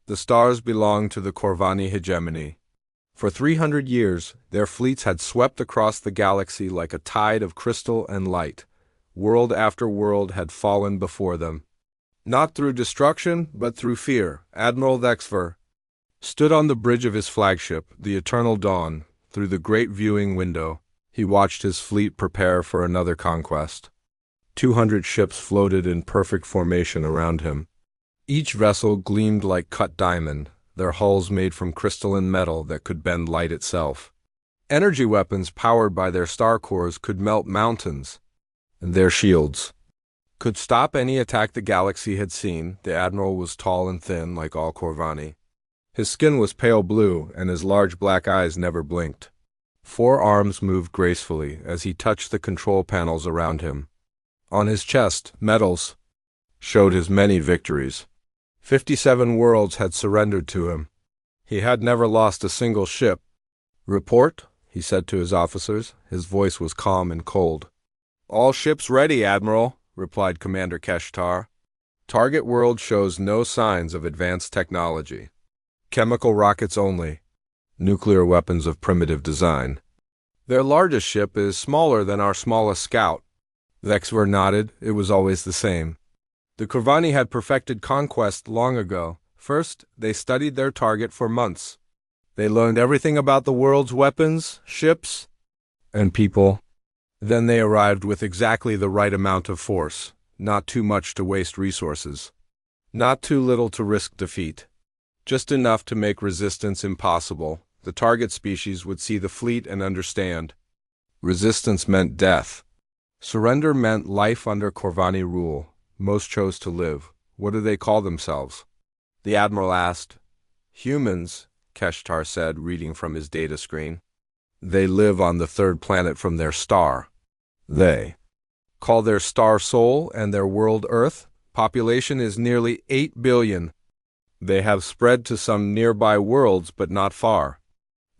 The stars belonged to the Corvani hegemony. For 300 years, their fleets had swept across the galaxy like a tide of crystal and light. World after world had fallen before them. Not through destruction, but through fear. Admiral Thexfer stood on the bridge of his flagship, the Eternal Dawn. Through the great viewing window, he watched his fleet prepare for another conquest. 200 ships floated in perfect formation around him. Each vessel gleamed like cut diamond, their hulls made from crystalline metal that could bend light itself. Energy weapons powered by their star cores could melt mountains, and their shields could stop any attack the galaxy had seen. The admiral was tall and thin, like all Corvani. His skin was pale blue, and his large black eyes never blinked. 4 arms moved gracefully as he touched the control panels around him. On his chest, medals showed his many victories. 57 worlds had surrendered to him. He had never lost a single ship. "Report," he said to his officers. His voice was calm and cold. "All ships ready, Admiral," replied Commander Keshtar. "Target world shows no signs of advanced technology. Chemical rockets only. Nuclear weapons of primitive design. Their largest ship is smaller than our smallest scout." Thexver nodded. It was always the same. The Corvani had perfected conquest long ago. First, they studied their target for months. They learned everything about the world's weapons, ships, and people. Then they arrived with exactly the right amount of force, not too much to waste resources, not too little to risk defeat. Just enough to make resistance impossible. The target species would see the fleet and understand. Resistance meant death. Surrender meant life under Corvani rule. Most chose to live. What do they call themselves? The admiral asked. "Humans," Keshtar said, reading from his data screen. "They live on the 3rd planet from their star. They call their star Sol and their world Earth. Population is nearly 8 billion. They have spread to some nearby worlds, but not far."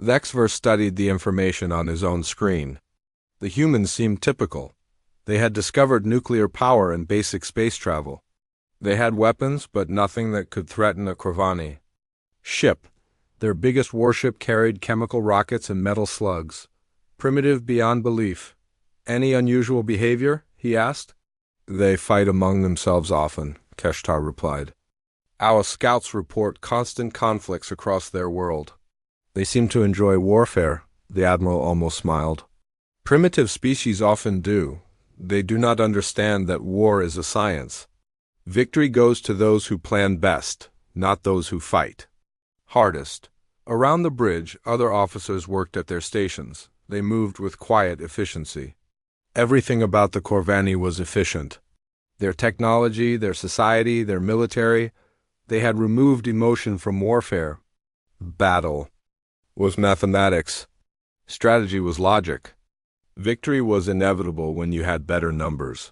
Thexver studied the information on his own screen. The humans seemed typical. They had discovered nuclear power and basic space travel. They had weapons, but nothing that could threaten a Corvani. Ship. Their biggest warship carried chemical rockets and metal slugs. Primitive beyond belief. "Any unusual behavior?" he asked. "They fight among themselves often," Keshtar replied. "Our scouts report constant conflicts across their world. They seem to enjoy warfare," the admiral almost smiled. "Primitive species often do. They do not understand that war is a science. Victory goes to those who plan best, not those who fight hardest." Around the bridge, other officers worked at their stations. They moved with quiet efficiency. Everything about the Corvani was efficient. Their technology, their society, their military. They had removed emotion from warfare. Battle was mathematics. Strategy was logic. Victory was inevitable when you had better numbers.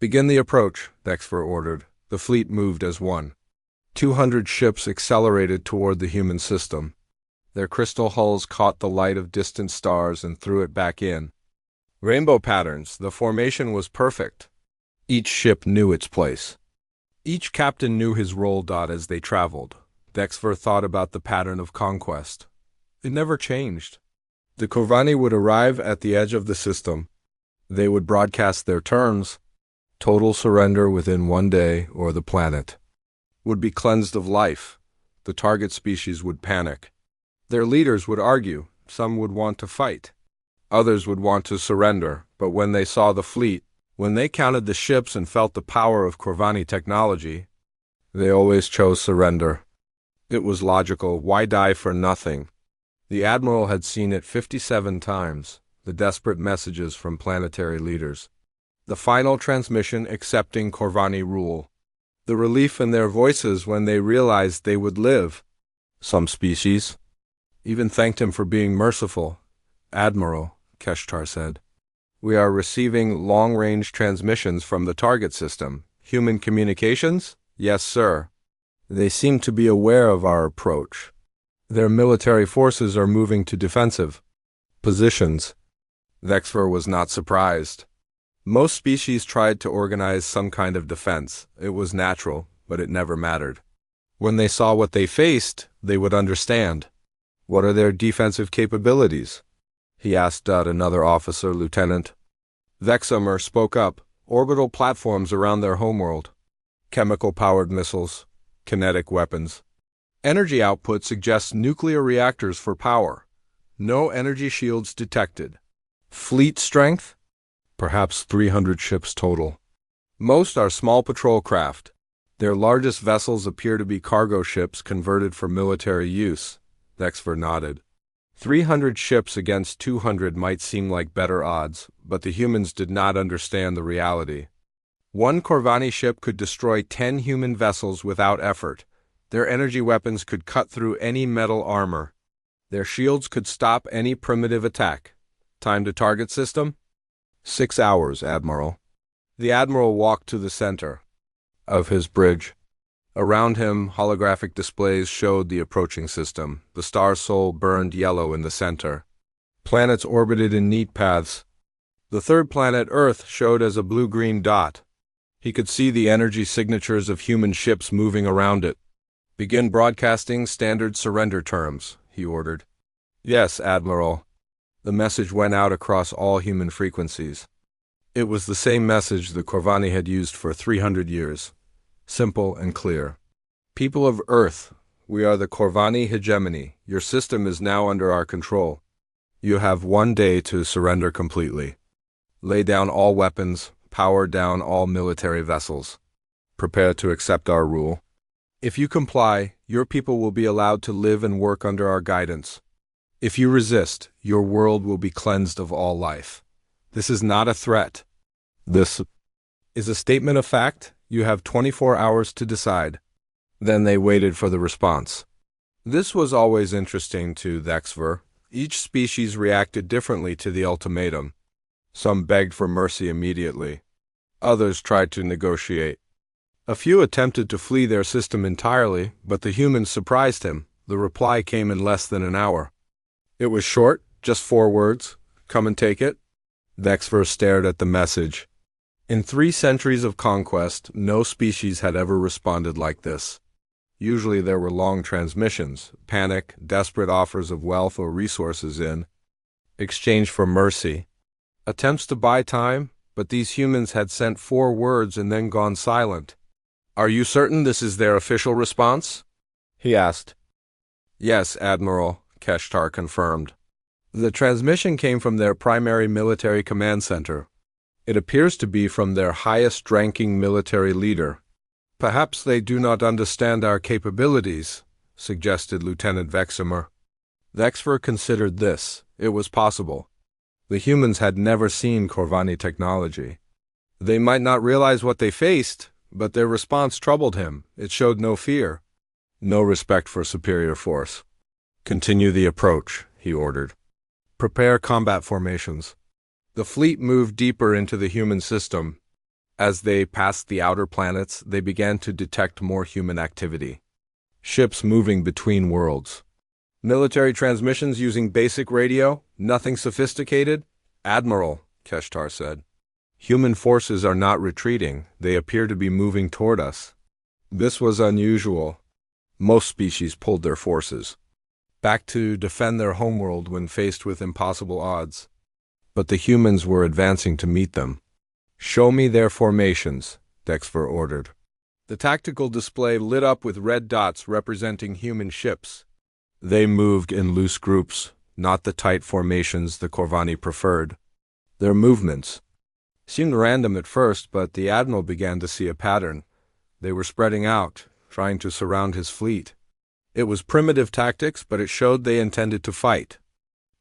"Begin the approach," Thexver ordered. The fleet moved as one. 200 ships accelerated toward the human system. Their crystal hulls caught the light of distant stars and threw it back in. Rainbow patterns, the formation was perfect. Each ship knew its place. Each captain knew his role. As they traveled, Thexver thought about the pattern of conquest. It never changed. The Corvani would arrive at the edge of the system. They would broadcast their terms. Total surrender within 1 day, or the planet would be cleansed of life. The target species would panic. Their leaders would argue. Some would want to fight. Others would want to surrender. But when they saw the fleet, when they counted the ships and felt the power of Corvani technology, they always chose surrender. It was logical. Why die for nothing? The admiral had seen it 57 times, the desperate messages from planetary leaders. The final transmission accepting Corvani rule. The relief in their voices when they realized they would live. Some species even thanked him for being merciful. "Admiral," Keshtar said, "we are receiving long-range transmissions from the target system. Human communications?" "Yes, sir." "They seem to be aware of our approach. Their military forces are moving to defensive positions." Thexver was not surprised. Most species tried to organize some kind of defense. It was natural, but it never mattered. When they saw what they faced, they would understand. What are their defensive capabilities? He asked another officer, Lieutenant. Vexamer spoke up. Orbital platforms around their homeworld. Chemical-powered missiles. Kinetic weapons. Energy output suggests nuclear reactors for power. No energy shields detected. Fleet strength? Perhaps 300 ships total. Most are small patrol craft. Their largest vessels appear to be cargo ships converted for military use. Vexamer nodded. 300 ships against 200 might seem like better odds, but the humans did not understand the reality. One Corvani ship could destroy 10 human vessels without effort. Their energy weapons could cut through any metal armor. Their shields could stop any primitive attack. Time to target system? 6 hours, Admiral. The Admiral walked to the center of his bridge. Around him, holographic displays showed the approaching system. The star Sol burned yellow in the center. Planets orbited in neat paths. The third planet, Earth, showed as a blue-green dot. He could see the energy signatures of human ships moving around it. Begin broadcasting standard surrender terms, he ordered. Yes, Admiral. The message went out across all human frequencies. It was the same message the Corvani had used for 300 years. Simple and clear. People of Earth, we are the Corvani hegemony. Your system is now under our control. You have 1 day to surrender completely. Lay down all weapons, power down all military vessels. Prepare to accept our rule. If you comply, your people will be allowed to live and work under our guidance. If you resist, your world will be cleansed of all life. This is not a threat. This is a statement of fact. You have 24 hours to decide. Then they waited for the response. This was always interesting to Vexamer. Each species reacted differently to the ultimatum. Some begged for mercy immediately. Others tried to negotiate. A few attempted to flee their system entirely, but the humans surprised him. The reply came in less than an hour. It was short, just 4 words. Come and take it. Vexamer stared at the message. In 3 centuries of conquest, no species had ever responded like this. Usually there were long transmissions, panic, desperate offers of wealth or resources in exchange for mercy. Attempts to buy time, but these humans had sent 4 words and then gone silent. Are you certain this is their official response? He asked. Yes, Admiral, Keshtar confirmed. The transmission came from their primary military command center. It appears to be from their highest-ranking military leader. Perhaps they do not understand our capabilities, suggested Lieutenant Vexamer. Vexamer considered this. It was possible. The humans had never seen Corvani technology. They might not realize what they faced, but their response troubled him. It showed no fear, no respect for superior force. Continue the approach, he ordered. Prepare combat formations. The fleet moved deeper into the human system. As they passed the outer planets, they began to detect more human activity. Ships moving between worlds. Military transmissions using basic radio, nothing sophisticated. Admiral, Keshtar said. Human forces are not retreating. They appear to be moving toward us. This was unusual. Most species pulled their forces back to defend their homeworld when faced with impossible odds. But the humans were advancing to meet them. Show me their formations, Vexamer ordered. The tactical display lit up with red dots representing human ships. They moved in loose groups, not the tight formations the Corvani preferred. Their movements seemed random at first, but the Admiral began to see a pattern. They were spreading out, trying to surround his fleet. It was primitive tactics, but it showed they intended to fight.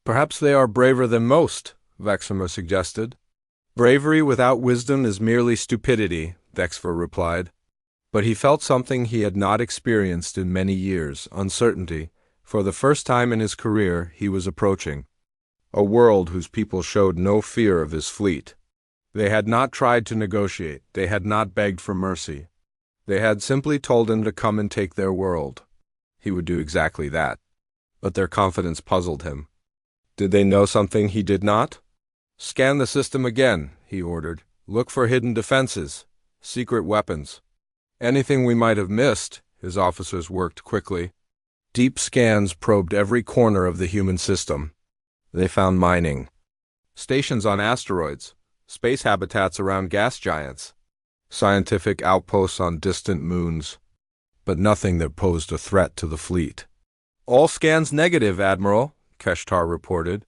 Perhaps they are braver than most, Vexamer suggested. Bravery without wisdom is merely stupidity, Vexamer replied. But he felt something he had not experienced in many years, uncertainty. For the first time in his career, he was approaching a world whose people showed no fear of his fleet. They had not tried to negotiate. They had not begged for mercy. They had simply told him to come and take their world. He would do exactly that. But their confidence puzzled him. Did they know something he did not? Scan the system again, he ordered. Look for hidden defenses, secret weapons. Anything we might have missed. His officers worked quickly. Deep scans probed every corner of the human system. They found mining, stations on asteroids, space habitats around gas giants, scientific outposts on distant moons, but nothing that posed a threat to the fleet. "All scans negative, Admiral," Keshtar reported.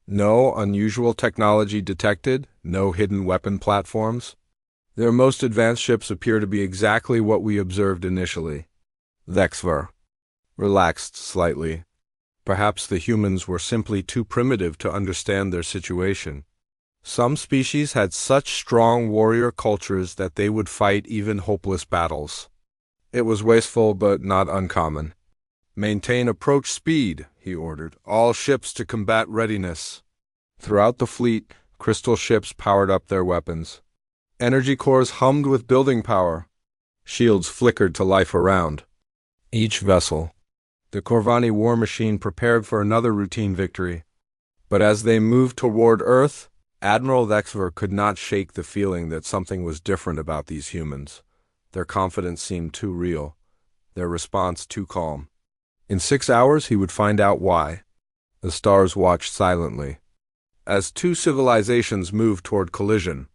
"No unusual technology detected, no hidden weapon platforms. Their most advanced ships appear to be exactly what we observed initially." Vexver relaxed slightly. Perhaps the humans were simply too primitive to understand their situation. Some species had such strong warrior cultures that they would fight even hopeless battles. It was wasteful but not uncommon. "Maintain approach speed," he ordered. "All ships to combat readiness." Throughout the fleet, crystal ships powered up their weapons. Energy cores hummed with building power. Shields flickered to life around each vessel. The Corvani war machine prepared for another routine victory. But as they moved toward Earth, Admiral Vexver could not shake the feeling that something was different about these humans. Their confidence seemed too real, their response too calm. In 6 hours he would find out why. The stars watched silently. As two civilizations moved toward collision,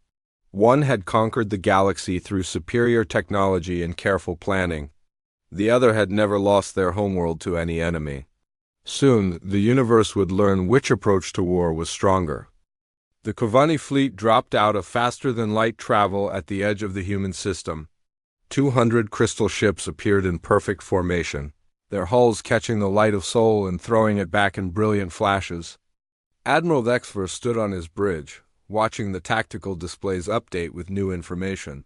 one had conquered the galaxy through superior technology and careful planning. The other had never lost their homeworld to any enemy. Soon, the universe would learn which approach to war was stronger. The Corvani fleet dropped out of faster-than-light travel at the edge of the human system. 200 crystal ships appeared in perfect formation, their hulls catching the light of Sol and throwing it back in brilliant flashes. Admiral Vexver stood on his bridge, watching the tactical displays update with new information.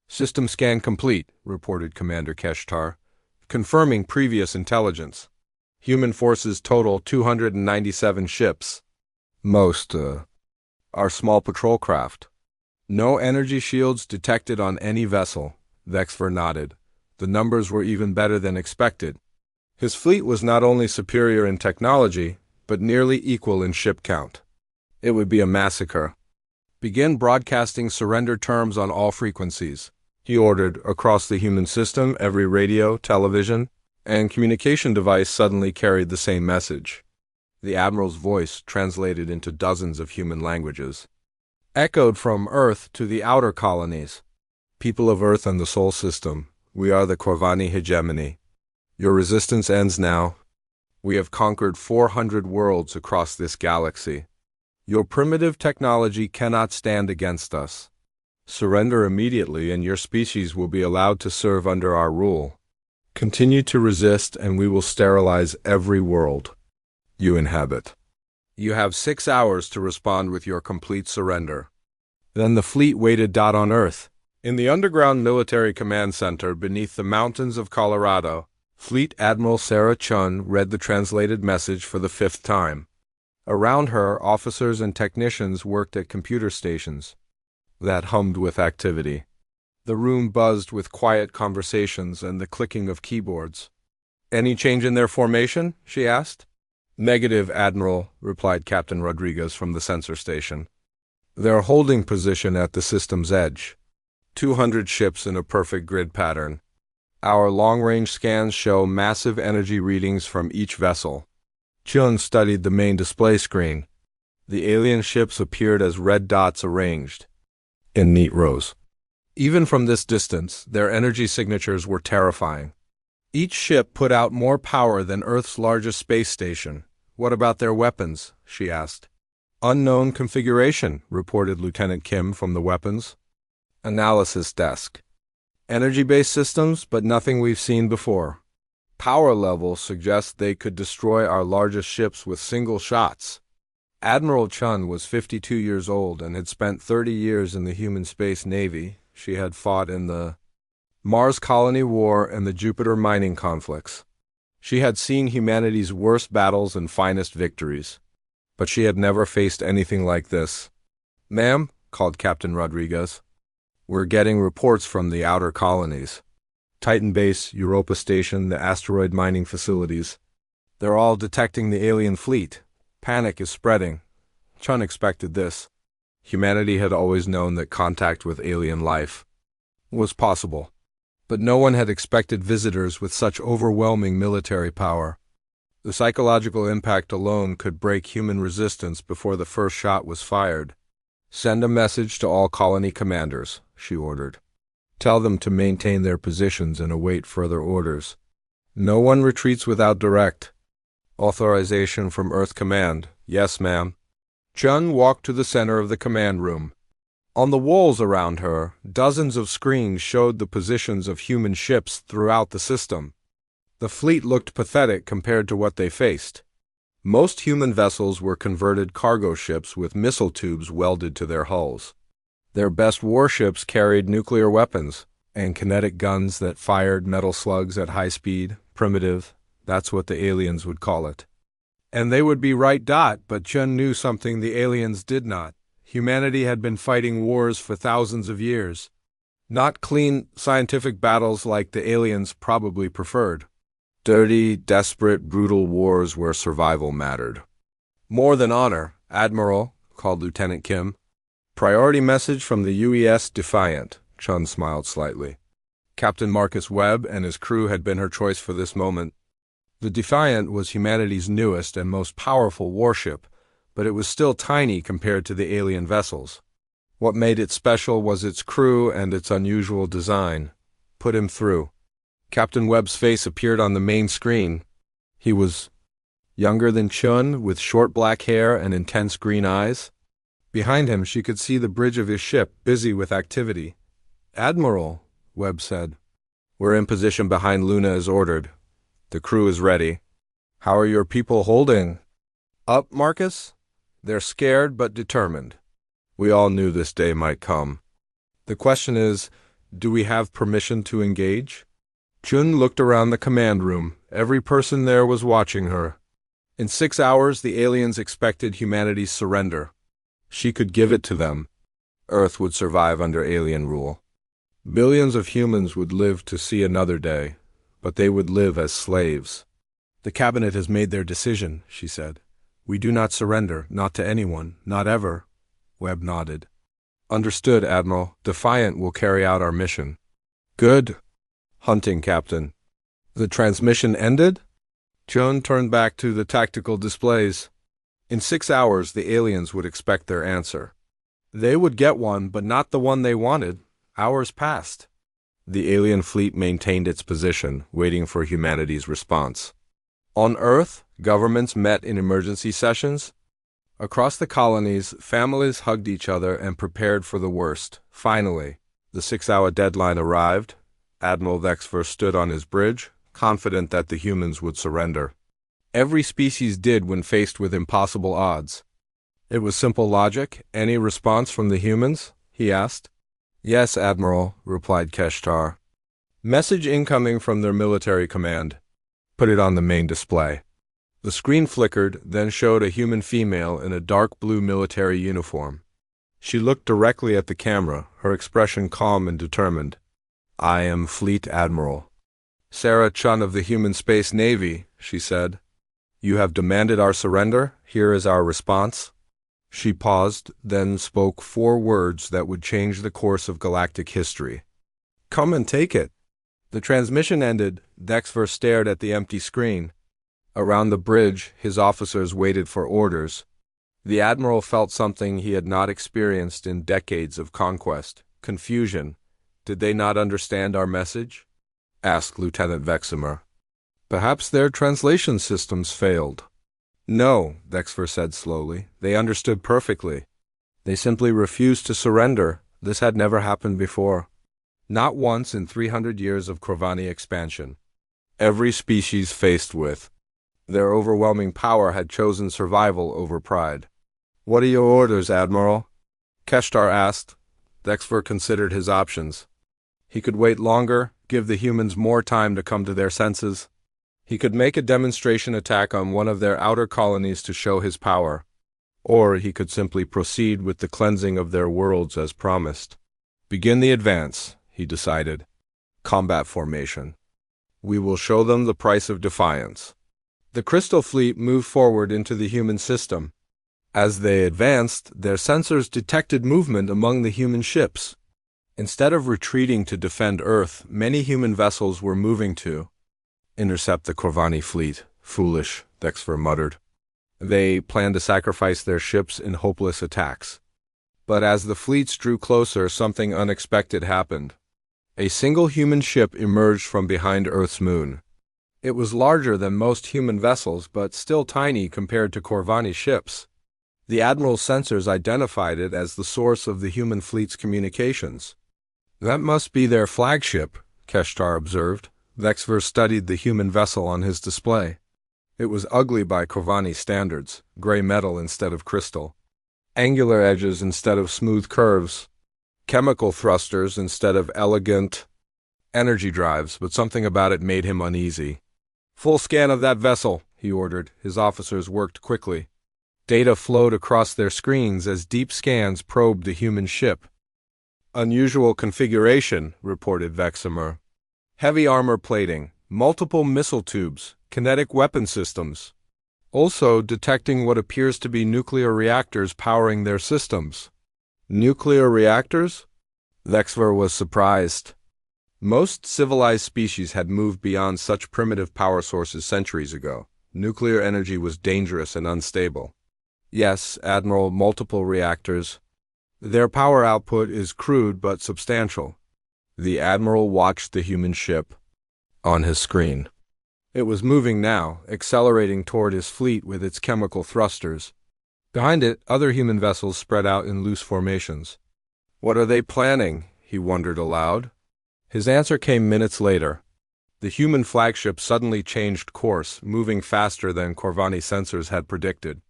"System scan complete," reported Commander Keshtar, confirming previous intelligence. "Human forces total 297 ships. Most, are small patrol craft. No energy shields detected on any vessel." Vexver nodded. The numbers were even better than expected. His fleet was not only superior in technology, but nearly equal in ship count. It would be a massacre. "Begin broadcasting surrender terms on all frequencies," he ordered. Across the human system, every radio, television, and communication device suddenly carried the same message. The Admiral's voice, translated into dozens of human languages, echoed from Earth to the outer colonies. "People of Earth and the Sol system, we are the Corvani hegemony. Your resistance ends now. We have conquered 400 worlds across this galaxy. Your primitive technology cannot stand against us. Surrender immediately and your species will be allowed to serve under our rule. Continue to resist and we will sterilize every world you inhabit. You have 6 hours to respond with your complete surrender." Then the fleet waited. On Earth, in the underground military command center beneath the mountains of Colorado, Fleet Admiral Sarah Chun read the translated message for the 5th time. Around her, officers and technicians worked at computer stations that hummed with activity. The room buzzed with quiet conversations and the clicking of keyboards. "Any change in their formation?" she asked. "Negative, Admiral," replied Captain Rodriguez from the sensor station. "Their holding position at the system's edge. 200 ships in a perfect grid pattern. Our long-range scans show massive energy readings from each vessel." Chun studied the main display screen. The alien ships appeared as red dots arranged in neat rows. Even from this distance, their energy signatures were terrifying. Each ship put out more power than Earth's largest space station. "What about their weapons?" she asked. "Unknown configuration," reported Lieutenant Kim from the weapons analysis desk. "Energy-based systems, but nothing we've seen before. Power levels suggest they could destroy our largest ships with single shots." Admiral Chun was 52 years old and had spent 30 years in the human space navy. She had fought in the Mars Colony War and the Jupiter mining conflicts. She had seen humanity's worst battles and finest victories. But she had never faced anything like this. "Ma'am," called Captain Rodriguez, "we're getting reports from the outer colonies. Titan Base, Europa Station, the asteroid mining facilities. They're all detecting the alien fleet. Panic is spreading." Chun expected this. Humanity had always known that contact with alien life was possible. But no one had expected visitors with such overwhelming military power. The psychological impact alone could break human resistance before the first shot was fired. "Send a message to all colony commanders," she ordered. "Tell them to maintain their positions and await further orders. No one retreats without direct authorization from Earth Command." "Yes, ma'am." Chun walked to the center of the command room. On the walls around her, dozens of screens showed the positions of human ships throughout the system. The fleet looked pathetic compared to what they faced. Most human vessels were converted cargo ships with missile tubes welded to their hulls. Their best warships carried nuclear weapons and kinetic guns that fired metal slugs at high speed. Primitive, that's what the aliens would call it. And they would be right. But Chun knew something the aliens did not. Humanity had been fighting wars for thousands of years. Not clean, scientific battles like the aliens probably preferred. Dirty, desperate, brutal wars where survival mattered. "More than honor, Admiral," called Lieutenant Kim. "Priority message from the UES Defiant." Chun smiled slightly. Captain Marcus Webb and his crew had been her choice for this moment. The Defiant was humanity's newest and most powerful warship, but it was still tiny compared to the alien vessels. What made it special was its crew and its unusual design. "Put him through." Captain Webb's face appeared on the main screen. He was younger than Chun, with short black hair and intense green eyes. Behind him she could see the bridge of his ship, busy with activity. "Admiral," Webb said. "We're in position behind Luna as ordered. The crew is ready." "How are your people holding up, Marcus?" "They're scared but determined. We all knew this day might come. The question is, do we have permission to engage?" Chun looked around the command room. Every person there was watching her. In 6 hours, the aliens expected humanity's surrender. She could give it to them. Earth would survive under alien rule. Billions of humans would live to see another day, but they would live as slaves. "The cabinet has made their decision," she said. "We do not surrender, not to anyone, not ever." Webb nodded. "Understood, Admiral. Defiant will carry out our mission." "Good hunting, Captain." "The transmission ended?" Chun turned back to the tactical displays. In 6 hours, the aliens would expect their answer. They would get one, but not the one they wanted. Hours passed. The alien fleet maintained its position, waiting for humanity's response. On Earth, governments met in emergency sessions. Across the colonies, families hugged each other and prepared for the worst. Finally, the 6-hour deadline arrived. Admiral Vexfer stood on his bridge, confident that the humans would surrender. Every species did when faced with impossible odds. It was simple logic. "Any response from the humans?" he asked. "Yes, Admiral," replied Keshtar. "Message incoming from their military command." "Put it on the main display." The screen flickered, then showed a human female in a dark blue military uniform. She looked directly at the camera, her expression calm and determined. "I am Fleet Admiral Sarah Chun of the Human Space Navy," she said. "You have demanded our surrender. Here is our response." She paused, then spoke 4 words that would change the course of galactic history. "Come and take it." The transmission ended. Dexver stared at the empty screen. Around the bridge, his officers waited for orders. The Admiral felt something he had not experienced in decades of conquest: confusion. "Did they not understand our message?" asked Lieutenant Veximer. "Perhaps their translation systems failed." "No," Dexver said slowly. "They understood perfectly. They simply refused to surrender. This had never happened before. Not once in 300 years of Corvani expansion. Every species faced with their overwhelming power had chosen survival over pride." "What are your orders, Admiral?" Keshtar asked. Dexver considered his options. He could wait longer, give the humans more time to come to their senses. He could make a demonstration attack on one of their outer colonies to show his power. Or he could simply proceed with the cleansing of their worlds as promised. "Begin the advance," he decided. "Combat formation. We will show them the price of defiance." The Crystal Fleet moved forward into the human system. As they advanced, their sensors detected movement among the human ships. Instead of retreating to defend Earth, many human vessels were moving to intercept the Corvani fleet. Foolish, Dexter muttered. They planned to sacrifice their ships in hopeless attacks. But as the fleets drew closer, something unexpected happened. A single human ship emerged from behind Earth's moon. It was larger than most human vessels, but still tiny compared to Corvani ships. The Admiral's sensors identified it as the source of the human fleet's communications. That must be their flagship, Keshtar observed. Vexver studied the human vessel on his display. It was ugly by Corvani standards, gray metal instead of crystal, angular edges instead of smooth curves, chemical thrusters instead of elegant energy drives, but something about it made him uneasy. "Full scan of that vessel," he ordered. His officers worked quickly. Data flowed across their screens as deep scans probed the human ship. "Unusual configuration," reported Vexamer. "Heavy armor plating, multiple missile tubes, kinetic weapon systems. Also detecting what appears to be nuclear reactors powering their systems." Nuclear reactors? Vexver was surprised. Most civilized species had moved beyond such primitive power sources centuries ago. Nuclear energy was dangerous and unstable. "Yes, Admiral, multiple reactors. Their power output is crude but substantial." The Admiral watched the human ship on his screen. It was moving now, accelerating toward his fleet with its chemical thrusters. Behind it, other human vessels spread out in loose formations. "What are they planning?" he wondered aloud. His answer came minutes later. The human flagship suddenly changed course, moving faster than Corvani sensors had predicted.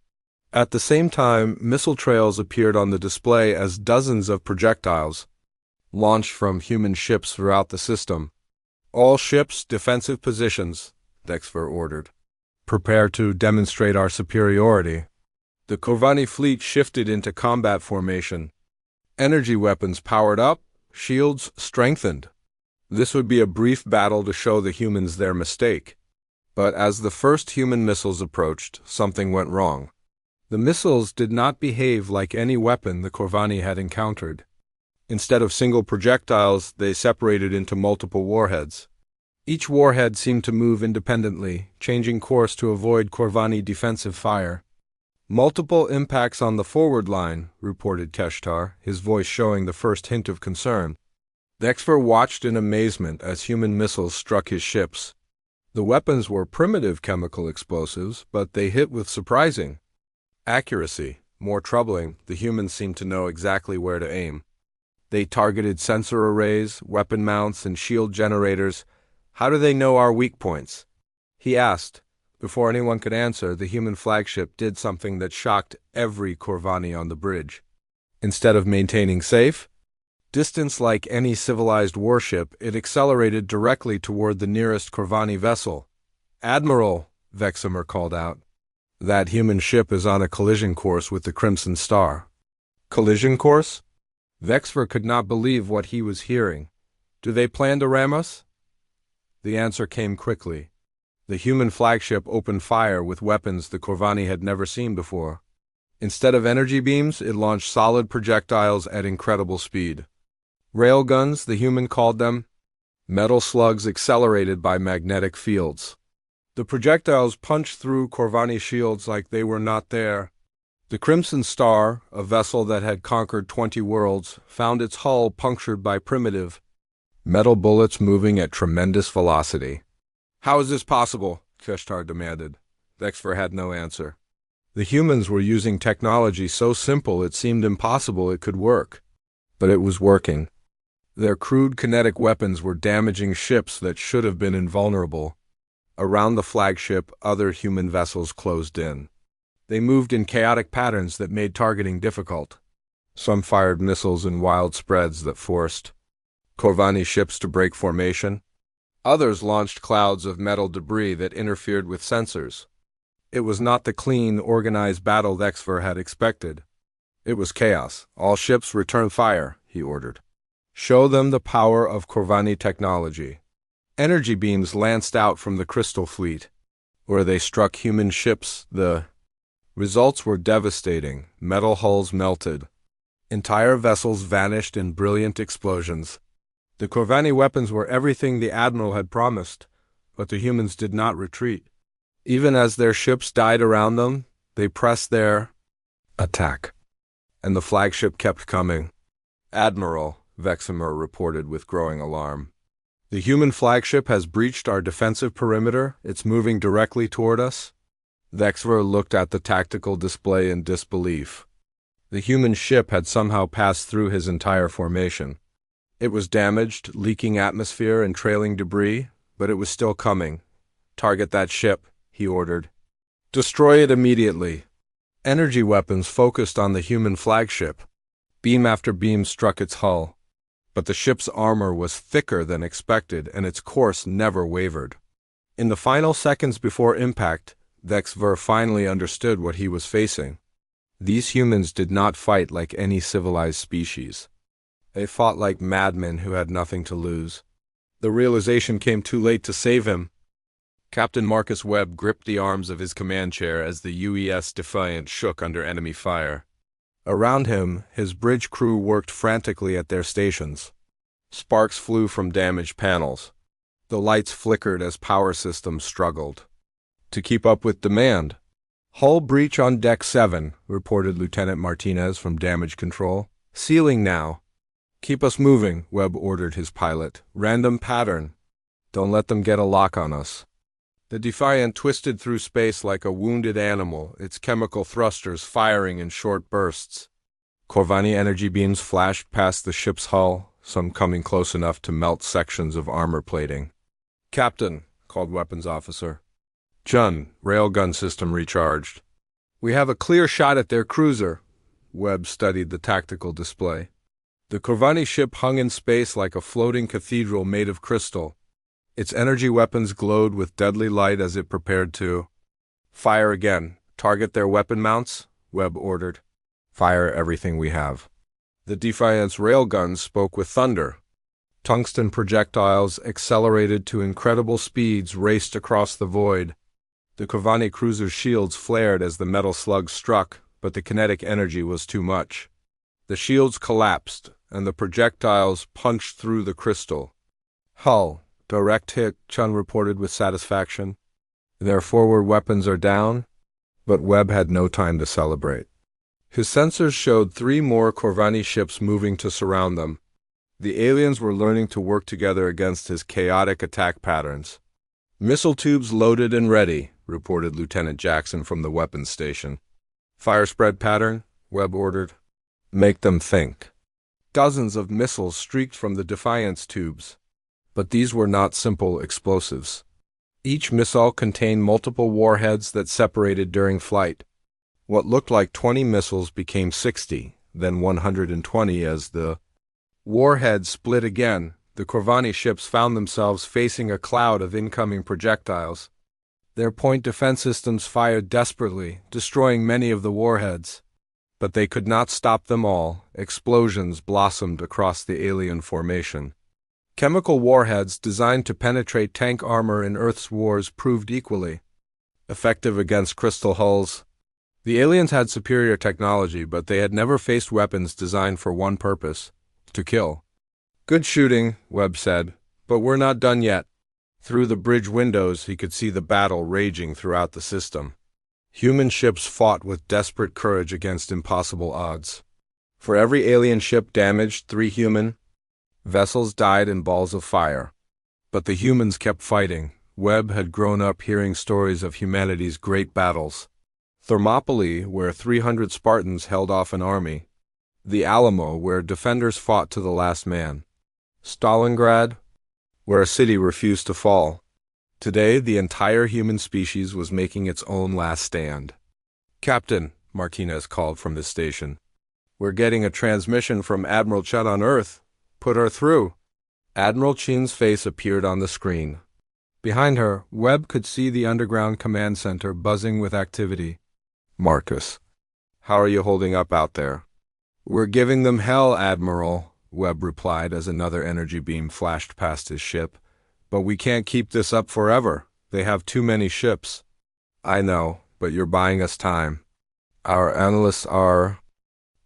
At the same time, missile trails appeared on the display as dozens of projectiles launched from human ships throughout the system. "All ships, defensive positions," Dexver ordered. "Prepare to demonstrate our superiority." The Corvani fleet shifted into combat formation. Energy weapons powered up, shields strengthened. This would be a brief battle to show the humans their mistake. But as the first human missiles approached, something went wrong. The missiles did not behave like any weapon the Corvani had encountered. Instead of single projectiles, they separated into multiple warheads. Each warhead seemed to move independently, changing course to avoid Corvani defensive fire. "Multiple impacts on the forward line," reported Keshtar, his voice showing the first hint of concern. Dexter watched in amazement as human missiles struck his ships. The weapons were primitive chemical explosives, but they hit with surprising accuracy. More troubling, the humans seemed to know exactly where to aim. They targeted sensor arrays, weapon mounts, and shield generators. "How do they know our weak points?" he asked. Before anyone could answer, the human flagship did something that shocked every Corvani on the bridge. Instead of maintaining safe distance like any civilized warship, it accelerated directly toward the nearest Corvani vessel. "Admiral," Vexamer called out. "That human ship is on a collision course with the Crimson Star." "Collision course?" Vexver could not believe what he was hearing. "Do they plan to ram us?" The answer came quickly. The human flagship opened fire with weapons the Corvani had never seen before. Instead of energy beams, it launched solid projectiles at incredible speed. Railguns, the human called them. Metal slugs accelerated by magnetic fields. The projectiles punched through Corvani shields like they were not there. The Crimson Star, a vessel that had conquered 20 worlds, found its hull punctured by primitive metal bullets moving at tremendous velocity. "How is this possible?" Keshtar demanded. Dexter had no answer. The humans were using technology so simple it seemed impossible it could work. But it was working. Their crude kinetic weapons were damaging ships that should have been invulnerable. Around the flagship, other human vessels closed in. They moved in chaotic patterns that made targeting difficult. Some fired missiles in wild spreads that forced Corvani ships to break formation. Others launched clouds of metal debris that interfered with sensors. It was not the clean, organized battle Dexter had expected. It was chaos. "All ships return fire," he ordered. "Show them the power of Corvani technology." Energy beams lanced out from the Crystal Fleet. Where they struck human ships, the results were devastating. Metal hulls melted. Entire vessels vanished in brilliant explosions. The Corvani weapons were everything the Admiral had promised, but the humans did not retreat. Even as their ships died around them, they pressed their attack. And the flagship kept coming. "Admiral," Veximer reported with growing alarm. "The human flagship has breached our defensive perimeter. It's moving directly toward us." Veximer looked at the tactical display in disbelief. The human ship had somehow passed through his entire formation. It was damaged, leaking atmosphere and trailing debris, but it was still coming. "Target that ship," he ordered. "Destroy it immediately." Energy weapons focused on the human flagship. Beam after beam struck its hull. But the ship's armor was thicker than expected, and its course never wavered. In the final seconds before impact, Veximer finally understood what he was facing. These humans did not fight like any civilized species. They fought like madmen who had nothing to lose. The realization came too late to save him. Captain Marcus Webb gripped the arms of his command chair as the UES Defiant shook under enemy fire. Around him, his bridge crew worked frantically at their stations. Sparks flew from damaged panels. The lights flickered as power systems struggled to keep up with demand. "Hull breach on Deck 7, reported Lieutenant Martinez from Damage Control. "Sealing now." "Keep us moving," Webb ordered his pilot. "Random pattern. Don't let them get a lock on us." The Defiant twisted through space like a wounded animal, its chemical thrusters firing in short bursts. Corvani energy beams flashed past the ship's hull, some coming close enough to melt sections of armor plating. "Captain," called weapons officer. "Jun, railgun system recharged." "We have a clear shot at their cruiser." Webb studied the tactical display. The Corvani ship hung in space like a floating cathedral made of crystal. Its energy weapons glowed with deadly light as it prepared to fire again. "Target their weapon mounts," Webb ordered. "Fire everything we have." The Defiant's railguns spoke with thunder. Tungsten projectiles, accelerated to incredible speeds, raced across the void. The Corvani cruiser's shields flared as the metal slugs struck, but the kinetic energy was too much. The shields collapsed, and the projectiles punched through the crystal. "Hull. Direct hit," Chun reported with satisfaction. "Their forward weapons are down." But Webb had no time to celebrate. His sensors showed 3 more Corvani ships moving to surround them. The aliens were learning to work together against his chaotic attack patterns. "Missile tubes loaded and ready," reported Lieutenant Jackson from the weapons station. "Fire spread pattern," Webb ordered. "Make them think." Dozens of missiles streaked from the Defiant's tubes. But these were not simple explosives. Each missile contained multiple warheads that separated during flight. What looked like 20 missiles became 60, then 120 as the warheads split again. The Corvani ships found themselves facing a cloud of incoming projectiles. Their point defense systems fired desperately, destroying many of the warheads. But they could not stop them all. Explosions blossomed across the alien formation. Chemical warheads designed to penetrate tank armor in Earth's wars proved equally effective against crystal hulls. The aliens had superior technology, but they had never faced weapons designed for one purpose: to kill. "Good shooting," Webb said, "but we're not done yet." Through the bridge windows, he could see the battle raging throughout the system. Human ships fought with desperate courage against impossible odds. For every alien ship damaged, 3 human vessels died in balls of fire. But the humans kept fighting. Webb had grown up hearing stories of humanity's great battles. Thermopylae, where 300 Spartans held off an army. The Alamo, where defenders fought to the last man. Stalingrad, where a city refused to fall. Today, the entire human species was making its own last stand. "Captain," Martinez called from the station. "We're getting a transmission from Admiral Chun on Earth. Put her through." Admiral Chin's face appeared on the screen. Behind her, Webb could see the underground command center buzzing with activity. "Marcus, how are you holding up out there?" "We're giving them hell, Admiral," Webb replied as another energy beam flashed past his ship. "But we can't keep this up forever. They have too many ships." "I know, but you're buying us time. Our analysts are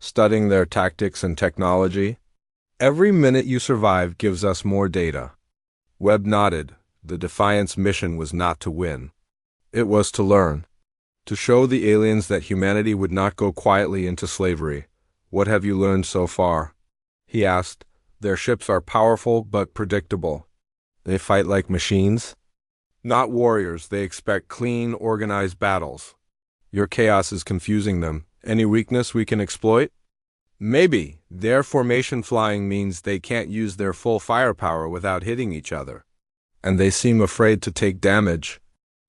Studying their tactics and technology. Every minute you survive gives us more data. Webb nodded. The Defiant's mission was not to win. It was to learn. To show the aliens that humanity would not go quietly into slavery. What have you learned so far? He asked. Their ships are powerful but predictable. They fight like machines? Not warriors. They expect clean, organized battles. Your chaos is confusing them. Any weakness we can exploit? Maybe. Their formation flying means they can't use their full firepower without hitting each other. And they seem afraid to take damage.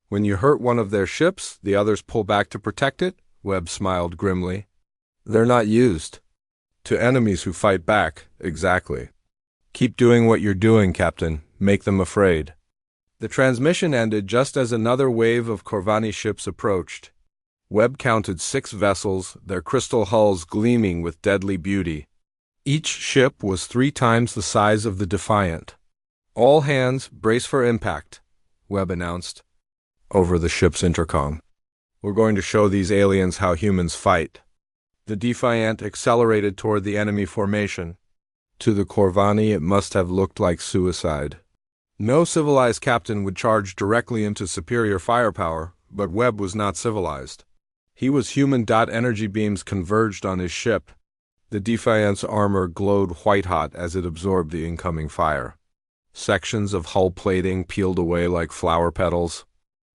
When you hurt one of their ships, the others pull back to protect it? Webb smiled grimly. They're not used. To enemies who fight back, exactly. Keep doing what you're doing, Captain. Make them afraid. The transmission ended just as another wave of Corvani ships approached. Webb counted 6 vessels, their crystal hulls gleaming with deadly beauty. Each ship was 3 times the size of the Defiant. All hands, brace for impact, Webb announced over the ship's intercom. We're going to show these aliens how humans fight. The Defiant accelerated toward the enemy formation. To the Corvani, it must have looked like suicide. No civilized captain would charge directly into superior firepower, but Webb was not civilized. He was human. Energy beams converged on his ship. The Defiant's armor glowed white-hot as it absorbed the incoming fire. Sections of hull plating peeled away like flower petals.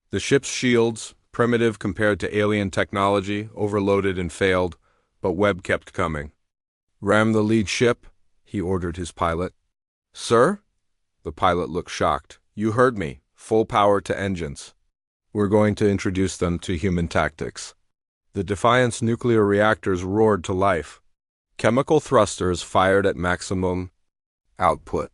The ship's shields, primitive compared to alien technology, overloaded and failed, but Webb kept coming. Ram the lead ship, he ordered his pilot. Sir? The pilot looked shocked. You heard me. Full power to engines. We're going to introduce them to human tactics. The Defiant's nuclear reactors roared to life. Chemical thrusters fired at maximum output.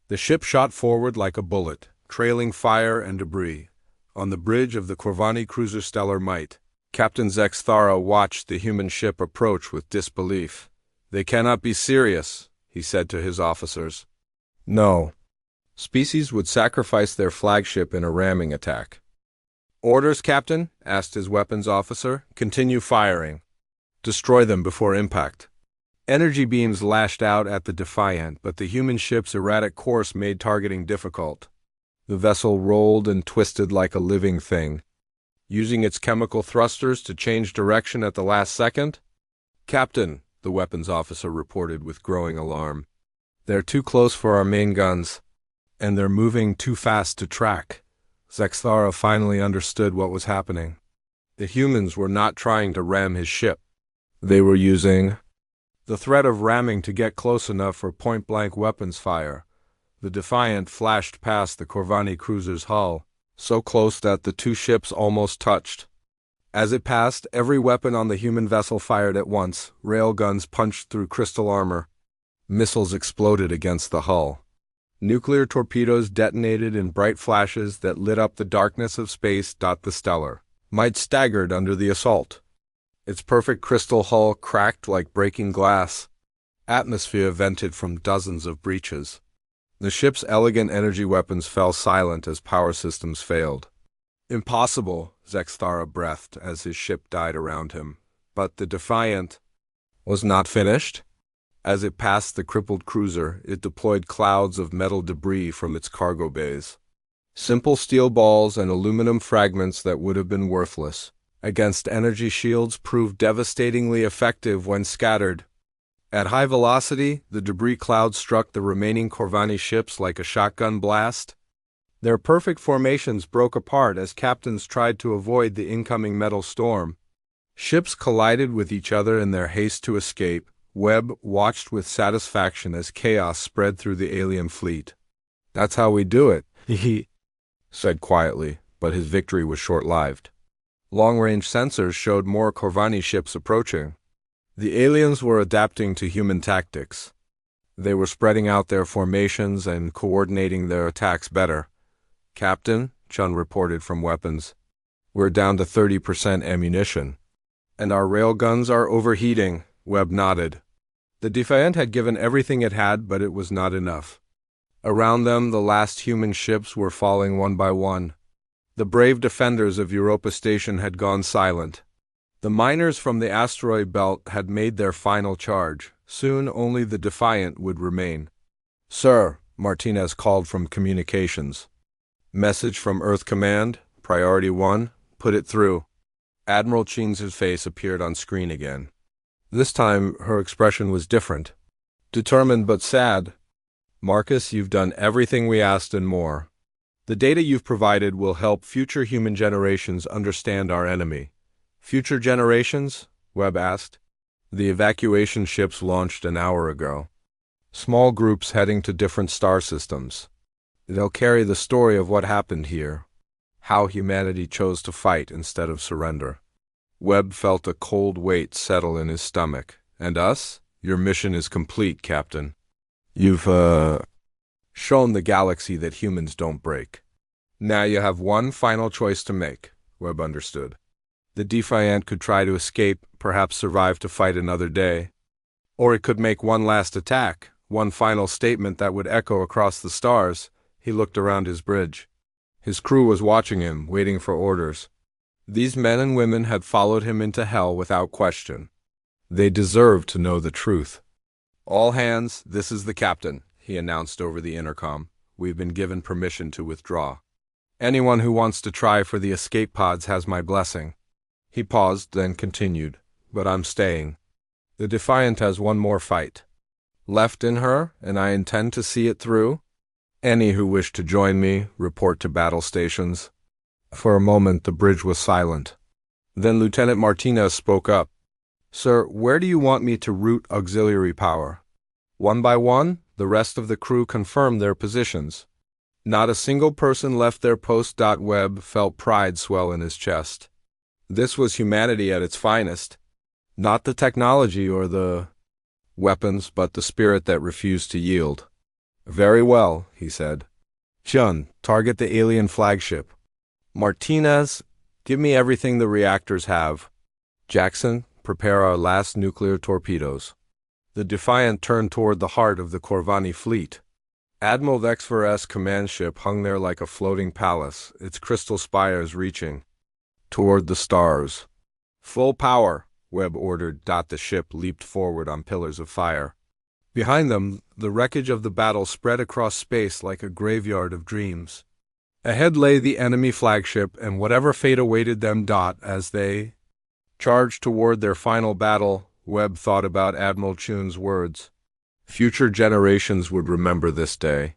The ship shot forward like a bullet, trailing fire and debris. On the bridge of the Corvani cruiser Stellar Might, Captain Zexthara watched the human ship approach with disbelief. They cannot be serious, he said to his officers. No. Species would sacrifice their flagship in a ramming attack. Orders, Captain? Asked his weapons officer. Continue firing. Destroy them before impact. Energy beams lashed out at the Defiant, but the human ship's erratic course made targeting difficult. The vessel rolled and twisted like a living thing, using its chemical thrusters to change direction at the last second. Captain, the weapons officer reported with growing alarm. They're too close for our main guns, and they're moving too fast to track. Zexthara finally understood what was happening. The humans were not trying to ram his ship. They were using the threat of ramming to get close enough for point-blank weapons fire. The Defiant flashed past the Corvani cruiser's hull, so close that the 2 ships almost touched. As it passed, every weapon on the human vessel fired at once. Railguns punched through crystal armor. Missiles exploded against the hull. Nuclear torpedoes detonated in bright flashes that lit up the darkness of space. The Stellar Might staggered under the assault. Its perfect crystal hull cracked like breaking glass. Atmosphere vented from dozens of breaches. The ship's elegant energy weapons fell silent as power systems failed. Impossible, Zexthara breathed as his ship died around him. But the Defiant was not finished. As it passed the crippled cruiser, it deployed clouds of metal debris from its cargo bays. Simple steel balls and aluminum fragments that would have been worthless against energy shields proved devastatingly effective when scattered. At high velocity, the debris cloud struck the remaining Corvani ships like a shotgun blast. Their perfect formations broke apart as captains tried to avoid the incoming metal storm. Ships collided with each other in their haste to escape. Webb watched with satisfaction as chaos spread through the alien fleet. That's how we do it, he said quietly, but his victory was short-lived. Long-range sensors showed more Corvani ships approaching. The aliens were adapting to human tactics. They were spreading out their formations and coordinating their attacks better. Captain, Chun reported from weapons, we're down to 30% ammunition. And our railguns are overheating, Webb nodded. The Defiant had given everything it had, but it was not enough. Around them, the last human ships were falling one by one. The brave defenders of Europa Station had gone silent. The miners from the asteroid belt had made their final charge. Soon only the Defiant would remain. "Sir," Martinez called from communications. "Message from Earth Command, Priority 1, put it through." Admiral Chin's face appeared on screen again. This time, her expression was different. Determined but sad. "Marcus, you've done everything we asked and more. The data you've provided will help future human generations understand our enemy." "Future generations?" Webb asked. "The evacuation ships launched an hour ago. Small groups heading to different star systems. They'll carry the story of what happened here, how humanity chose to fight instead of surrender." Webb felt a cold weight settle in his stomach. "And us? Your mission is complete, Captain. You've, shown the galaxy that humans don't break. Now you have one final choice to make," Webb understood. The Defiant could try to escape, perhaps survive to fight another day. Or it could make one last attack, one final statement that would echo across the stars. He looked around his bridge. His crew was watching him, waiting for orders. These men and women had followed him into hell without question. They deserved to know the truth. "All hands, this is the captain," he announced over the intercom. "We've been given permission to withdraw. Anyone who wants to try for the escape pods has my blessing." He paused, then continued, "But I'm staying. The Defiant has one more fight left in her, and I intend to see it through. Any who wish to join me, report to battle stations." For a moment the bridge was silent. Then Lieutenant Martinez spoke up. "Sir, where do you want me to route auxiliary power?" One by one, the rest of the crew confirmed their positions. Not a single person left their post. Webb felt pride swell in his chest. This was humanity at its finest. Not the technology or the weapons, but the spirit that refused to yield. "Very well," he said. "Chun, target the alien flagship. Martinez, give me everything the reactors have. Jackson, prepare our last nuclear torpedoes." The Defiant turned toward the heart of the Corvani fleet. Admiral Vexver's command ship hung there like a floating palace, its crystal spires reaching toward the stars. "Full power," Webb ordered. The ship leaped forward on pillars of fire. Behind them, the wreckage of the battle spread across space like a graveyard of dreams. Ahead lay the enemy flagship and whatever fate awaited them. As they charged toward their final battle, Webb thought about Admiral Chun's words. Future generations would remember this day.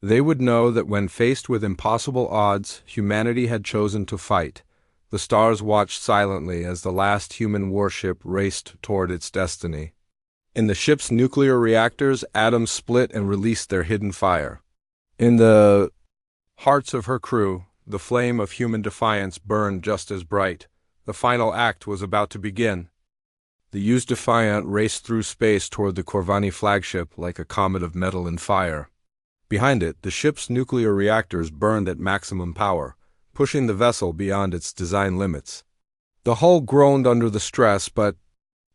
They would know that when faced with impossible odds, humanity had chosen to fight. The stars watched silently as the last human warship raced toward its destiny. In the ship's nuclear reactors, atoms split and released their hidden fire. In the hearts of her crew, the flame of human defiance burned just as bright. The final act was about to begin. The used Defiant raced through space toward the Corvani flagship like a comet of metal and fire. Behind it, the ship's nuclear reactors burned at maximum power, pushing the vessel beyond its design limits. The hull groaned under the stress, but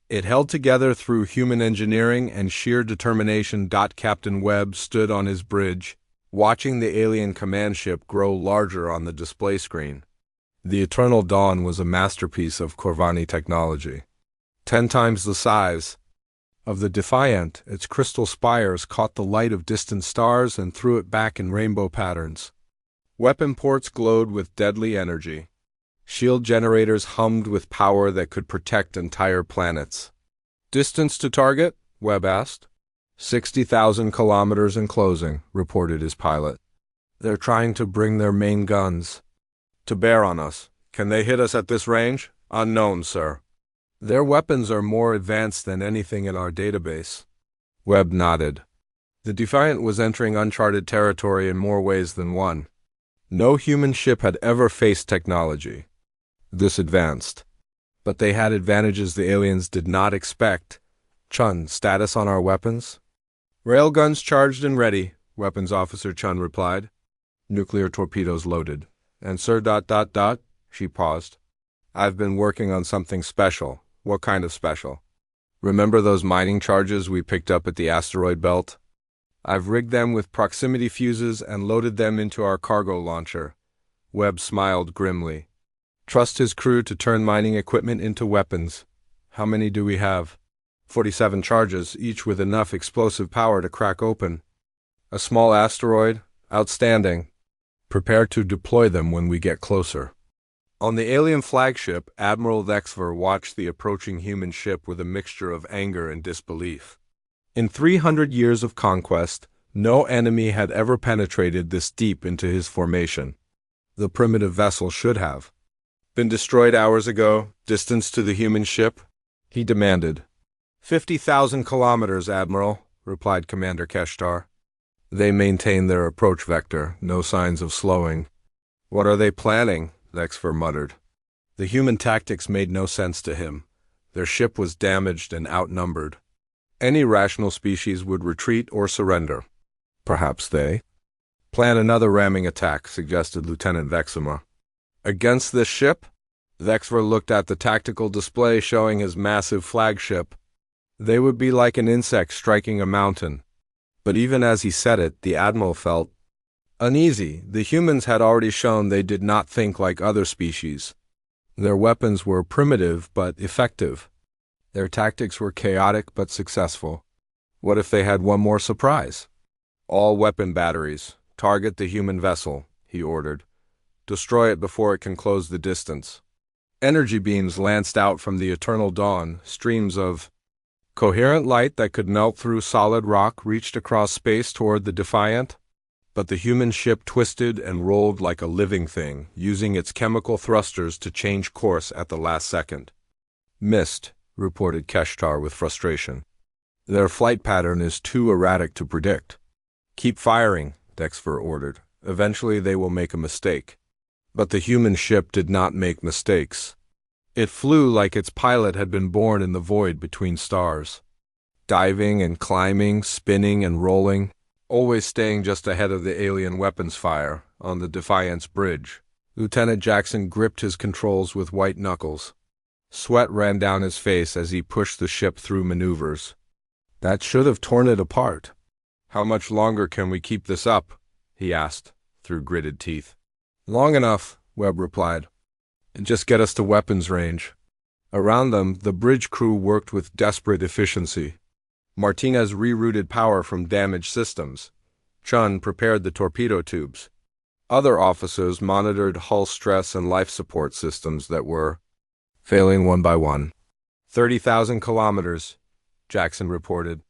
it held together through human engineering and sheer determination. Captain Webb stood on his bridge, watching the alien command ship grow larger on the display screen. The Eternal Dawn was a masterpiece of Corvani technology. 10 times the size of the Defiant, its crystal spires caught the light of distant stars and threw it back in rainbow patterns. Weapon ports glowed with deadly energy. Shield generators hummed with power that could protect entire planets. "Distance to target?" Webb asked. 60,000 kilometers in closing, reported his pilot. "They're trying to bring their main guns to bear on us. Can they hit us at this range?" "Unknown, sir. Their weapons are more advanced than anything in our database." Webb nodded. The Defiant was entering uncharted territory in more ways than one. No human ship had ever faced technology this advanced. But they had advantages the aliens did not expect. "Chun, status on our weapons?" "Railguns charged and ready," Weapons Officer Chun replied. "Nuclear torpedoes loaded." "And sir, she paused. "I've been working on something special." "What kind of special?" "Remember those mining charges we picked up at the asteroid belt? I've rigged them with proximity fuses and loaded them into our cargo launcher." Webb smiled grimly. Trust his crew to turn mining equipment into weapons. How many do we have? 47 charges, each with enough explosive power to crack open. A small asteroid? Outstanding. Prepare to deploy them when we get closer. On the alien flagship, Admiral Vexver watched the approaching human ship with a mixture of anger and disbelief. In 300 years of conquest, no enemy had ever penetrated this deep into his formation. The primitive vessel should have been destroyed hours ago. Distance to the human ship? He demanded. 50,000 kilometers, Admiral, replied Commander Keshtar. They maintain their approach vector, no signs of slowing. What are they planning? Vexver muttered. The human tactics made no sense to him. Their ship was damaged and outnumbered. Any rational species would retreat or surrender. Perhaps they plan another ramming attack, suggested Lieutenant Vexima. Against this ship? Vexver looked at the tactical display showing his massive flagship. They would be like an insect striking a mountain. But even as he said it, the Admiral felt uneasy. The humans had already shown they did not think like other species. Their weapons were primitive but effective. Their tactics were chaotic but successful. What if they had one more surprise? All weapon batteries. Target the human vessel, he ordered. Destroy it before it can close the distance. Energy beams lanced out from the eternal dawn. Streams of coherent light that could melt through solid rock reached across space toward the Defiant. But the human ship twisted and rolled like a living thing, using its chemical thrusters to change course at the last second. Missed, reported Keshtar with frustration. Their flight pattern is too erratic to predict. Keep firing, Vexver ordered. Eventually they will make a mistake. But the human ship did not make mistakes. It flew like its pilot had been born in the void between stars. Diving and climbing, spinning and rolling, always staying just ahead of the alien weapons fire on the Defiant's bridge. Lieutenant Jackson gripped his controls with white knuckles. Sweat ran down his face as he pushed the ship through maneuvers. That should have torn it apart. How much longer can we keep this up? He asked, through gritted teeth. Long enough, Webb replied. And just get us to weapons range. Around them, the bridge crew worked with desperate efficiency. Martinez rerouted power from damaged systems. Chun prepared the torpedo tubes. Other officers monitored hull stress and life support systems that were failing one by one. 30,000 kilometers, Jackson reported.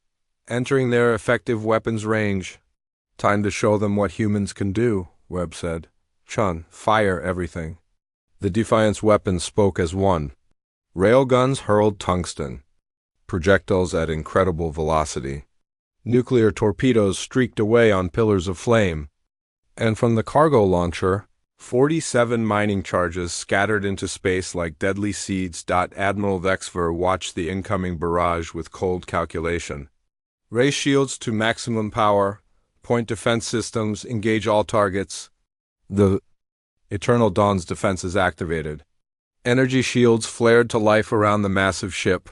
Entering their effective weapons range. Time to show them what humans can do, Webb said. Chun, fire everything. The Defiant's weapons spoke as one. Railguns hurled tungsten. Projectiles at incredible velocity. Nuclear torpedoes streaked away on pillars of flame. And from the cargo launcher, 47 mining charges scattered into space like deadly seeds. Admiral Vexver watched the incoming barrage with cold calculation. Raise shields to maximum power. Point defense systems. Engage all targets. The Eternal Dawn's defenses activated. Energy shields flared to life around the massive ship.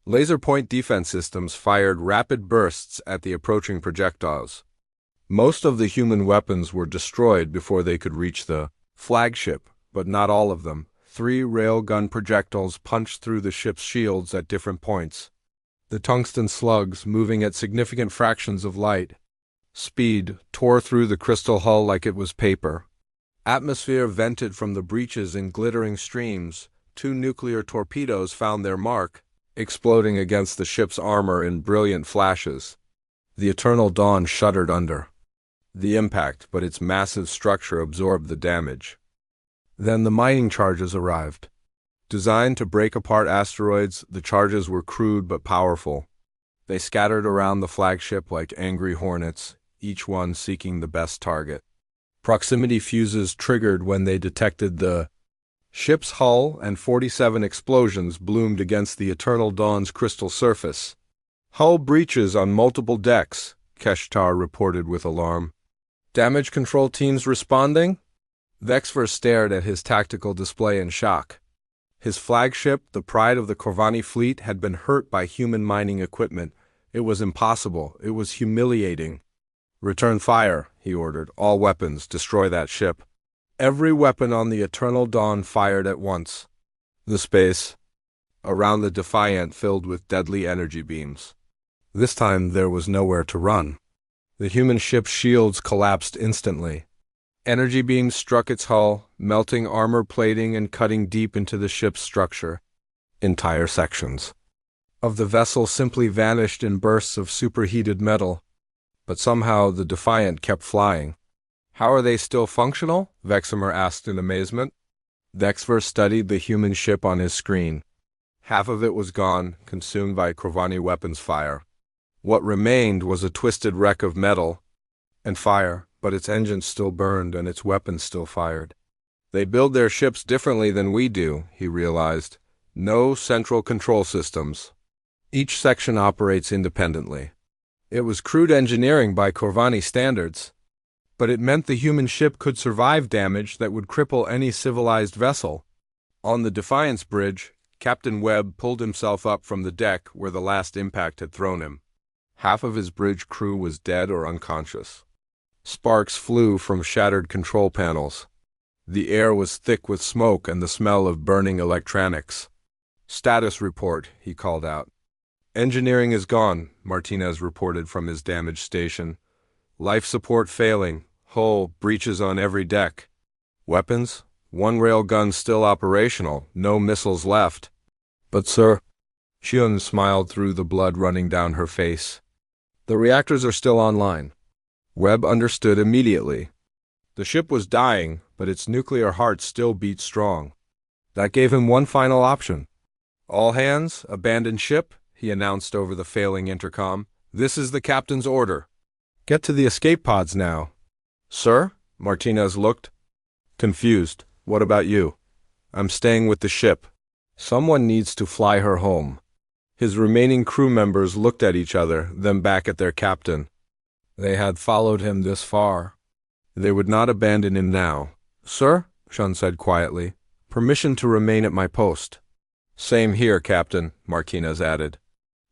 Laser point defense systems fired rapid bursts at the approaching projectiles. Most of the human weapons were destroyed before they could reach the flagship, but not all of them. 3 railgun projectiles punched through the ship's shields at different points. The tungsten slugs, moving at significant fractions of light speed, tore through the crystal hull like it was paper. Atmosphere vented from the breaches in glittering streams. 2 nuclear torpedoes found their mark, exploding against the ship's armor in brilliant flashes. The Eternal Dawn shuddered under the impact, but its massive structure absorbed the damage. Then the mining charges arrived. Designed to break apart asteroids, the charges were crude but powerful. They scattered around the flagship like angry hornets, each one seeking the best target. Proximity fuses triggered when they detected the ship's hull, and 47 explosions bloomed against the Eternal Dawn's crystal surface. Hull breaches on multiple decks, Keshtar reported with alarm. Damage control teams responding? Vexver stared at his tactical display in shock. His flagship, the pride of the Corvani fleet, had been hurt by human mining equipment. It was impossible. It was humiliating. Return fire, he ordered. All weapons, destroy that ship. Every weapon on the Eternal Dawn fired at once. The space around the Defiant filled with deadly energy beams. This time there was nowhere to run. The human ship's shields collapsed instantly. Energy beams struck its hull, melting armor plating and cutting deep into the ship's structure. Entire sections of the vessel simply vanished in bursts of superheated metal. But somehow the Defiant kept flying. "How are they still functional?" Veximer asked in amazement. Dexver studied the human ship on his screen. Half of it was gone, consumed by Corvani weapons fire. What remained was a twisted wreck of metal and fire, but its engines still burned and its weapons still fired. "They build their ships differently than we do," he realized. "No central control systems. Each section operates independently." It was crude engineering by Corvani standards, but it meant the human ship could survive damage that would cripple any civilized vessel. On the Defiance bridge, Captain Webb pulled himself up from the deck where the last impact had thrown him. Half of his bridge crew was dead or unconscious. Sparks flew from shattered control panels. The air was thick with smoke and the smell of burning electronics. "Status report," he called out. "Engineering is gone," Martinez reported from his damaged station. "Life support failing. Hull breaches on every deck. Weapons? One railgun still operational. No missiles left." "But sir," Xion smiled through the blood running down her face, "the reactors are still online." Webb understood immediately. The ship was dying, but its nuclear heart still beat strong. That gave him one final option. "All hands, abandon ship," he announced over the failing intercom. "This is the captain's order. Get to the escape pods now." "Sir?" Martinez looked confused. "What about you?" "I'm staying with the ship. Someone needs to fly her home." His remaining crew members looked at each other, then back at their captain. They had followed him this far. They would not abandon him now. "Sir," Shun said quietly, "permission to remain at my post." "Same here, Captain," Martinez added.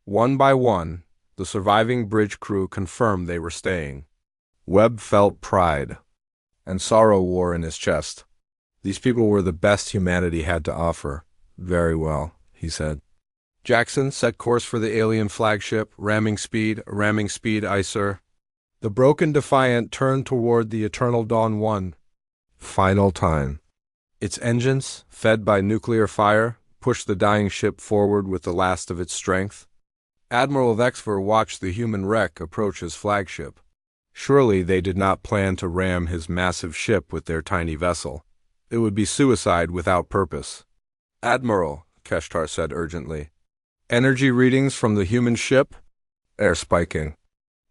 One by one, the surviving bridge crew confirmed they were staying. Webb felt pride, and sorrow war in his chest. These people were the best humanity had to offer. "Very well," he said. "Jackson, set course for the alien flagship. Ramming speed, aye, sir." The broken Defiant turned toward the Eternal Dawn 1. Final time. Its engines, fed by nuclear fire, pushed the dying ship forward with the last of its strength. Admiral Vexfer watched the human wreck approach his flagship. Surely they did not plan to ram his massive ship with their tiny vessel. It would be suicide without purpose. "Admiral," Keshtar said urgently. "Energy readings from the human ship?" "Air spiking.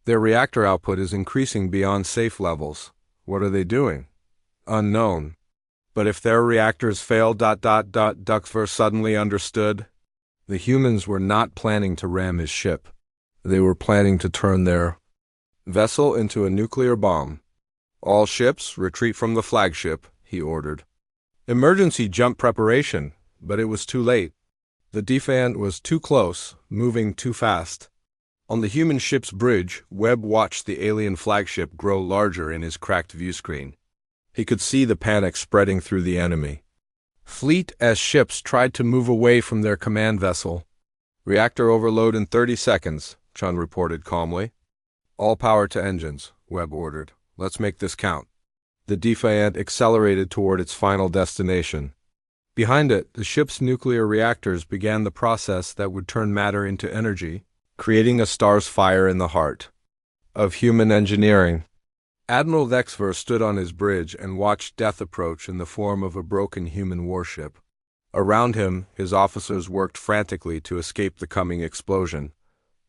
Their reactor output is increasing beyond safe levels." "What are they doing?" "Unknown. But if their reactors fail, Duxver suddenly understood. The humans were not planning to ram his ship. They were planning to turn their vessel into a nuclear bomb. "All ships, retreat from the flagship," he ordered. Emergency jump preparation, but it was too late. The Defiant was too close, moving too fast. On the human ship's bridge, Webb watched the alien flagship grow larger in his cracked viewscreen. He could see the panic spreading through the enemy fleet as ships tried to move away from their command vessel. "Reactor overload in 30 seconds, Chun reported calmly. "All power to engines," Webb ordered. "Let's make this count." The Defiant accelerated toward its final destination. Behind it, the ship's nuclear reactors began the process that would turn matter into energy, creating a star's fire in the heart of human engineering. Admiral Vexver stood on his bridge and watched death approach in the form of a broken human warship. Around him, his officers worked frantically to escape the coming explosion,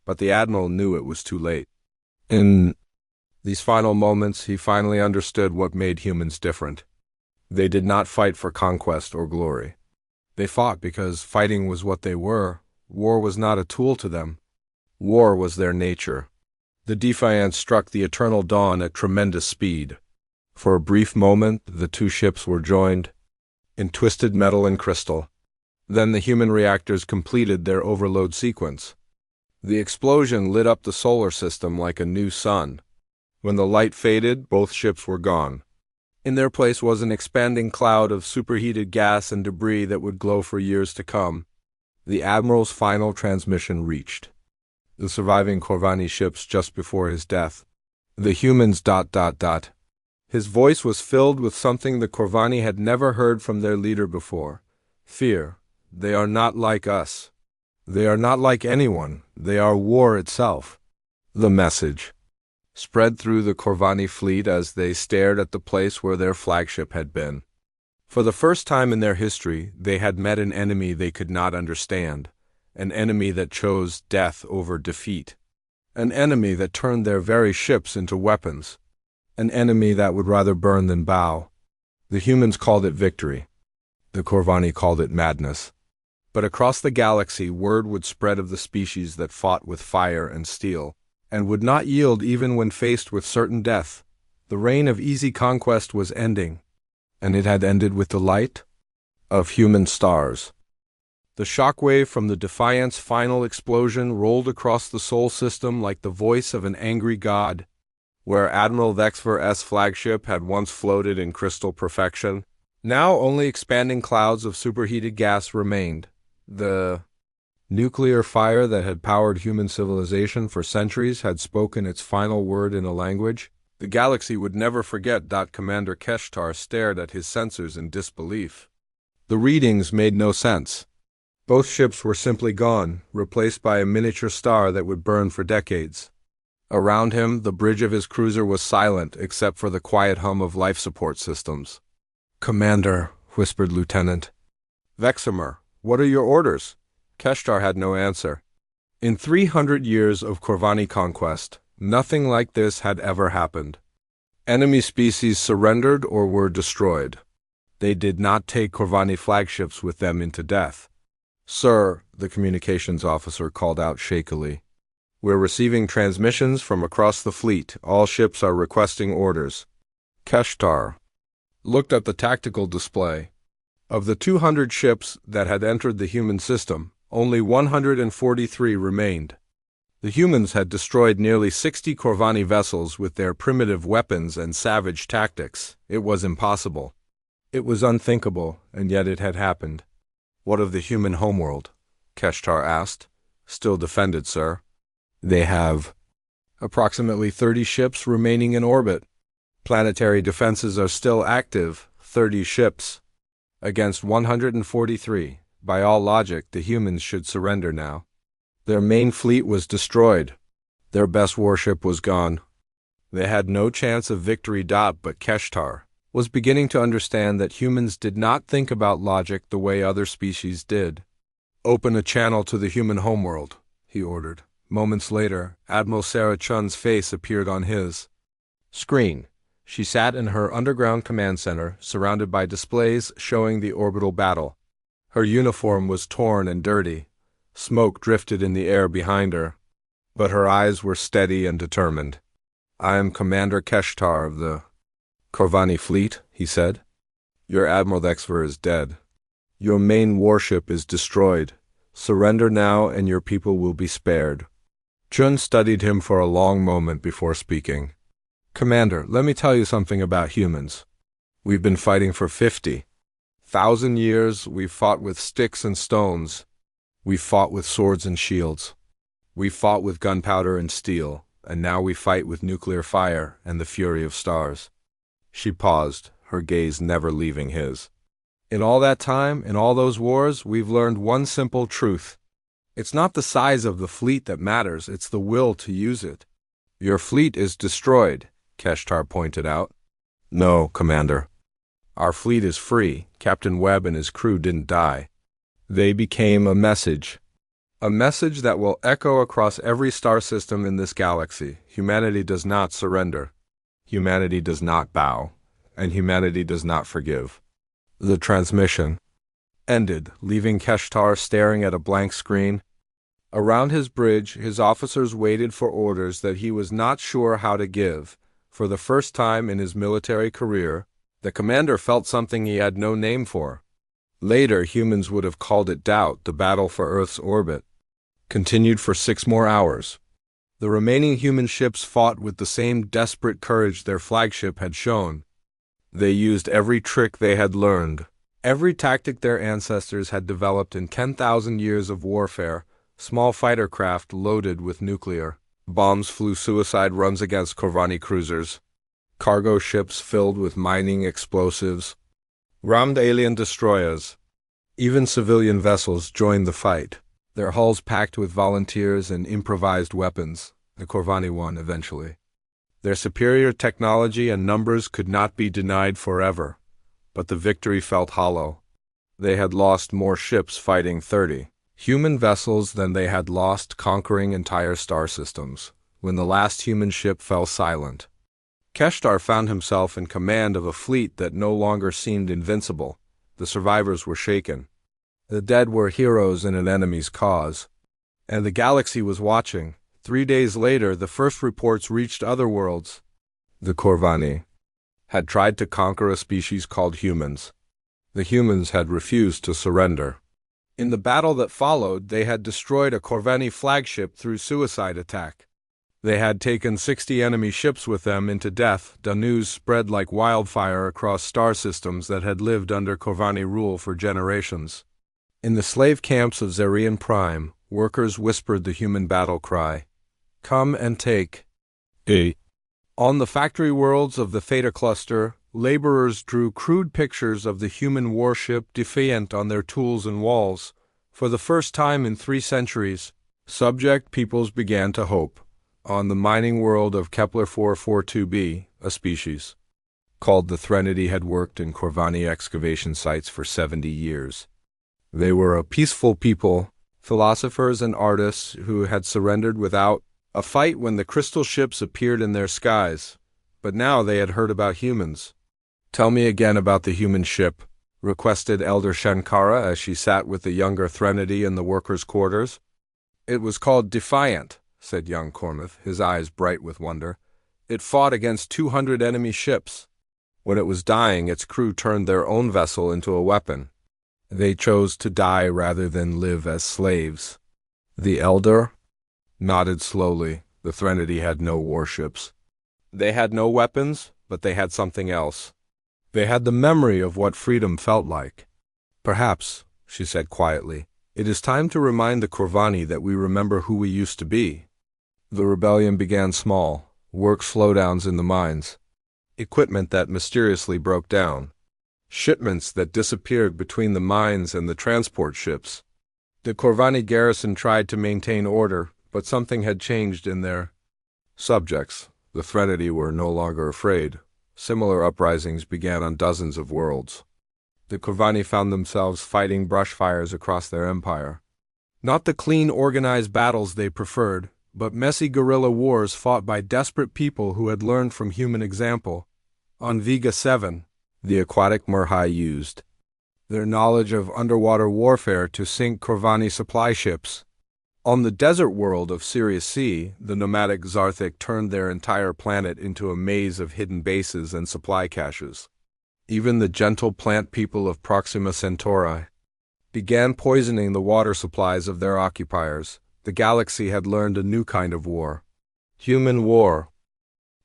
but the Admiral knew it was too late. In these final moments, he finally understood what made humans different. They did not fight for conquest or glory. They fought because fighting was what they were. War was not a tool to them. War was their nature. The Defiant struck the Eternal Dawn at tremendous speed. For a brief moment, the two ships were joined in twisted metal and crystal. Then the human reactors completed their overload sequence. The explosion lit up the solar system like a new sun. When the light faded, both ships were gone. In their place was an expanding cloud of superheated gas and debris that would glow for years to come. The Admiral's final transmission reached the surviving Corvani ships just before his death. The humans ... His voice was filled with something the Corvani had never heard from their leader before. Fear. They are not like us. They are not like anyone. They are war itself. The message spread through the Corvani fleet as they stared at the place where their flagship had been. For the first time in their history, they had met an enemy they could not understand, an enemy that chose death over defeat, an enemy that turned their very ships into weapons, an enemy that would rather burn than bow. The humans called it victory. The Corvani called it madness. But across the galaxy, word would spread of the species that fought with fire and steel, and would not yield even when faced with certain death. The reign of easy conquest was ending, and it had ended with the light of human stars. The shockwave from the Defiant's final explosion rolled across the Sol system like the voice of an angry god. Where Admiral Vexver's flagship had once floated in crystal perfection, now only expanding clouds of superheated gas remained. The nuclear fire that had powered human civilization for centuries had spoken its final word in a language the galaxy would never forget. Commander Keshtar stared at his sensors in disbelief. The readings made no sense. Both ships were simply gone, replaced by a miniature star that would burn for decades. Around him, the bridge of his cruiser was silent except for the quiet hum of life support systems. "Commander," whispered Lieutenant Veximer, "what are your orders?" Keshtar had no answer. In 300 years of Corvani conquest, nothing like this had ever happened. Enemy species surrendered or were destroyed. They did not take Corvani flagships with them into death. "Sir," the communications officer called out shakily, "we're receiving transmissions from across the fleet. All ships are requesting orders." Keshtar looked at the tactical display. Of the 200 ships that had entered the human system, only 143 remained. The humans had destroyed nearly 60 Corvani vessels with their primitive weapons and savage tactics. It was impossible. It was unthinkable, and yet it had happened. "What of the human homeworld?" Keshtar asked. "Still defended, sir. They have approximately 30 ships remaining in orbit. Planetary defenses are still active, 30 ships. Against 143. By all logic, the humans should surrender now. Their main fleet was destroyed. Their best warship was gone. They had no chance of victory. But Keshtar was beginning to understand that humans did not think about logic the way other species did. "Open a channel to the human homeworld," he ordered. Moments later, Admiral Sarah Chun's face appeared on his screen. She sat in her underground command center, surrounded by displays showing the orbital battle. Her uniform was torn and dirty. Smoke drifted in the air behind her, but her eyes were steady and determined. "I am Commander Keshtar of the Corvani fleet," he said. "Your Admiral Vexver is dead. Your main warship is destroyed. Surrender now and your people will be spared." Chun studied him for a long moment before speaking. "Commander, let me tell you something about humans. We've been fighting for 50,000 years. We've fought with sticks and stones. We've fought with swords and shields. We've fought with gunpowder and steel, and now we fight with nuclear fire and the fury of stars." She paused, her gaze never leaving his. "In all that time, in all those wars, we've learned one simple truth. It's not the size of the fleet that matters, it's the will to use it." "Your fleet is destroyed," Keshtar pointed out. "No, Commander. Our fleet is free. Captain Webb and his crew didn't die. They became a message that will echo across every star system in this galaxy. Humanity does not surrender. Humanity does not bow. And humanity does not forgive." The transmission ended, leaving Keshtar staring at a blank screen. Around his bridge, his officers waited for orders that he was not sure how to give. For the first time in his military career, the commander felt something he had no name for. Later, humans would have called it doubt. The battle for Earth's orbit continued for 6 more hours. The remaining human ships fought with the same desperate courage their flagship had shown. They used every trick they had learned, every tactic their ancestors had developed in 10,000 years of warfare. Small fighter craft loaded with nuclear bombs flew suicide runs against Corvani cruisers. Cargo ships filled with mining explosives rammed alien destroyers. Even civilian vessels joined the fight, their hulls packed with volunteers and improvised weapons. The Corvani won eventually. Their superior technology and numbers could not be denied forever, but the victory felt hollow. They had lost more ships fighting 30 human vessels than they had lost conquering entire star systems. When the last human ship fell silent, Keshtar found himself in command of a fleet that no longer seemed invincible. The survivors were shaken. The dead were heroes in an enemy's cause, and the galaxy was watching. 3 days later, the first reports reached other worlds. The Corvani had tried to conquer a species called humans. The humans had refused to surrender. In the battle that followed, they had destroyed a Corvani flagship through suicide attack. They had taken 60 enemy ships with them into death. The news spread like wildfire across star systems that had lived under Corvani rule for generations. In the slave camps of Zarian Prime, workers whispered the human battle cry, "Come and take A." On the factory worlds of the Theta Cluster, laborers drew crude pictures of the human warship Defiant on their tools and walls. For the first time in 3 centuries, subject peoples began to hope. On the mining world of Kepler 442b, a species called the Threnody had worked in Corvani excavation sites for 70 years. They were a peaceful people, philosophers and artists who had surrendered without a fight when the crystal ships appeared in their skies. But now they had heard about humans. "Tell me again about the human ship," requested Elder Shankara as she sat with the younger Threnody in the workers' quarters. "It was called Defiant," said young Cormath, his eyes bright with wonder. "It fought against 200 enemy ships. When it was dying, its crew turned their own vessel into a weapon. They chose to die rather than live as slaves." The Elder nodded slowly. The Threnody had no warships. They had no weapons, but they had something else. They had the memory of what freedom felt like. "Perhaps," she said quietly, "it is time to remind the Corvani that we remember who we used to be." The rebellion began small, work slowdowns in the mines, equipment that mysteriously broke down, shipments that disappeared between the mines and the transport ships. The Corvani garrison tried to maintain order, but something had changed in their subjects. The Threnody were no longer afraid. Similar uprisings began on dozens of worlds. The Corvani found themselves fighting brush fires across their empire. Not the clean, organized battles they preferred, but messy guerrilla wars fought by desperate people who had learned from human example. On Vega 7, the aquatic Murhai used their knowledge of underwater warfare to sink Corvani supply ships. On the desert world of Sirius C, the nomadic Zarthik turned their entire planet into a maze of hidden bases and supply caches. Even the gentle plant people of Proxima Centauri began poisoning the water supplies of their occupiers. The galaxy had learned a new kind of war. Human war.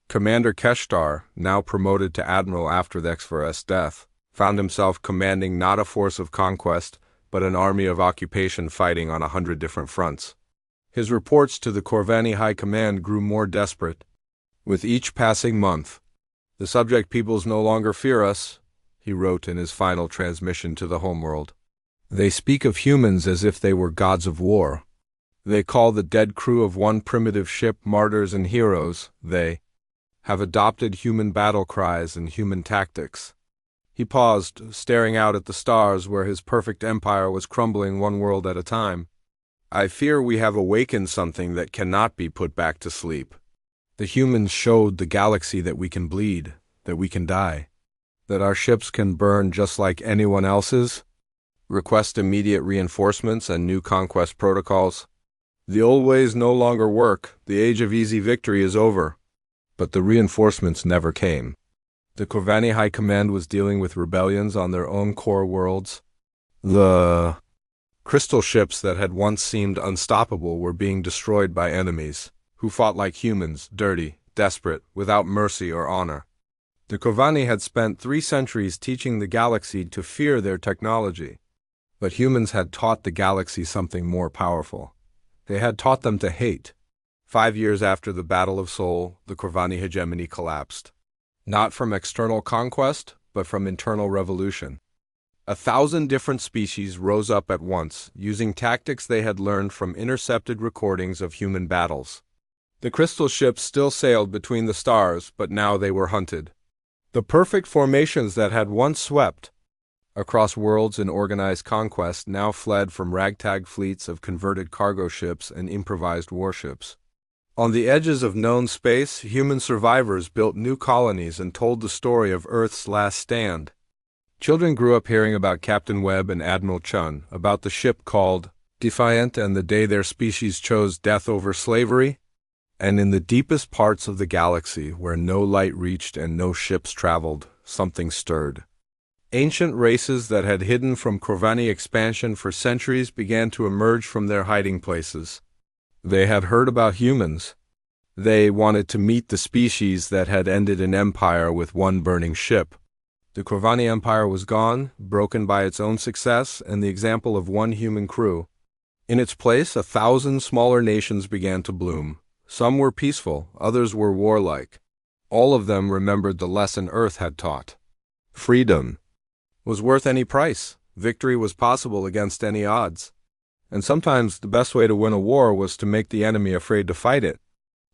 Commander Keshtar, now promoted to admiral after the X4's death, found himself commanding not a force of conquest, but an army of occupation fighting on 100 different fronts. His reports to the Corvani High Command grew more desperate. With each passing month, "The subject peoples no longer fear us," he wrote in his final transmission to the homeworld. "They speak of humans as if they were gods of war. They call the dead crew of one primitive ship martyrs and heroes. They have adopted human battle cries and human tactics." He paused, staring out at the stars where his perfect empire was crumbling one world at a time. "I fear we have awakened something that cannot be put back to sleep. The humans showed the galaxy that we can bleed, that we can die, that our ships can burn just like anyone else's. Request immediate reinforcements and new conquest protocols. The old ways no longer work. The age of easy victory is over." But the reinforcements never came. The Corvani High Command was dealing with rebellions on their own core worlds. The crystal ships that had once seemed unstoppable were being destroyed by enemies, who fought like humans, dirty, desperate, without mercy or honor. The Corvani had spent 3 centuries teaching the galaxy to fear their technology. But humans had taught the galaxy something more powerful. They had taught them to hate. 5 years after the Battle of Sol, the Corvani hegemony collapsed. Not from external conquest, but from internal revolution. 1,000 different species rose up at once, using tactics they had learned from intercepted recordings of human battles. The crystal ships still sailed between the stars, but now they were hunted. The perfect formations that had once swept across worlds in organized conquest now fled from ragtag fleets of converted cargo ships and improvised warships. On the edges of known space, human survivors built new colonies and told the story of Earth's last stand. Children grew up hearing about Captain Webb and Admiral Chun, about the ship called Defiant and the day their species chose death over slavery. And in the deepest parts of the galaxy, where no light reached and no ships traveled, something stirred. Ancient races that had hidden from Corvani expansion for centuries began to emerge from their hiding places. They had heard about humans. They wanted to meet the species that had ended an empire with one burning ship. The Corvani Empire was gone, broken by its own success and the example of one human crew. In its place, 1,000 smaller nations began to bloom. Some were peaceful, others were warlike. All of them remembered the lesson Earth had taught. Freedom was worth any price. Victory was possible against any odds. And sometimes the best way to win a war was to make the enemy afraid to fight it.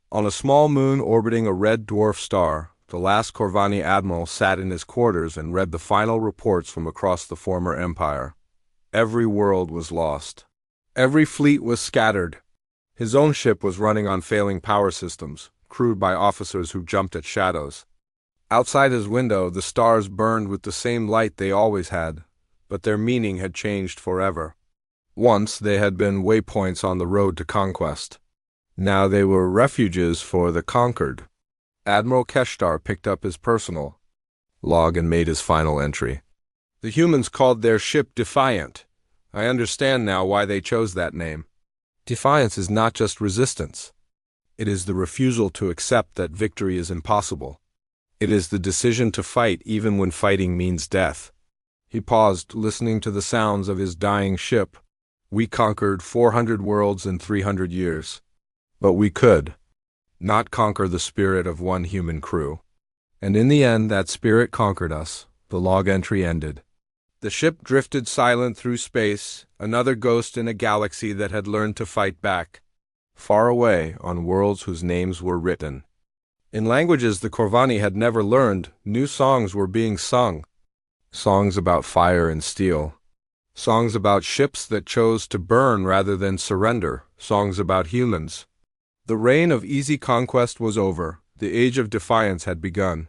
On a small moon orbiting a red dwarf star, the last Corvani admiral sat in his quarters and read the final reports from across the former empire. Every world was lost. Every fleet was scattered. His own ship was running on failing power systems, crewed by officers who jumped at shadows. Outside his window, the stars burned with the same light they always had, but their meaning had changed forever. Once they had been waypoints on the road to conquest. Now they were refuges for the conquered. Admiral Keshtar picked up his personal log and made his final entry. The humans called their ship Defiant. I understand now why they chose that name. Defiance is not just resistance. It is the refusal to accept that victory is impossible. It is the decision to fight even when fighting means death. He paused, listening to the sounds of his dying ship. We conquered 400 worlds in 300 years. But we could not conquer the spirit of one human crew. And in the end, that spirit conquered us. The log entry ended. The ship drifted silent through space, another ghost in a galaxy that had learned to fight back. Far away, on worlds whose names were written. In languages the Corvani had never learned, new songs were being sung. Songs about fire and steel. Songs about ships that chose to burn rather than surrender. Songs about humans. The reign of easy conquest was over. The age of defiance had begun.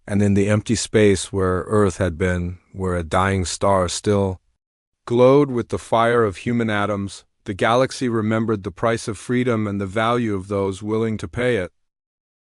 And in the empty space where Earth had been, where a dying star still glowed with the fire of human atoms, the galaxy remembered the price of freedom and the value of those willing to pay it.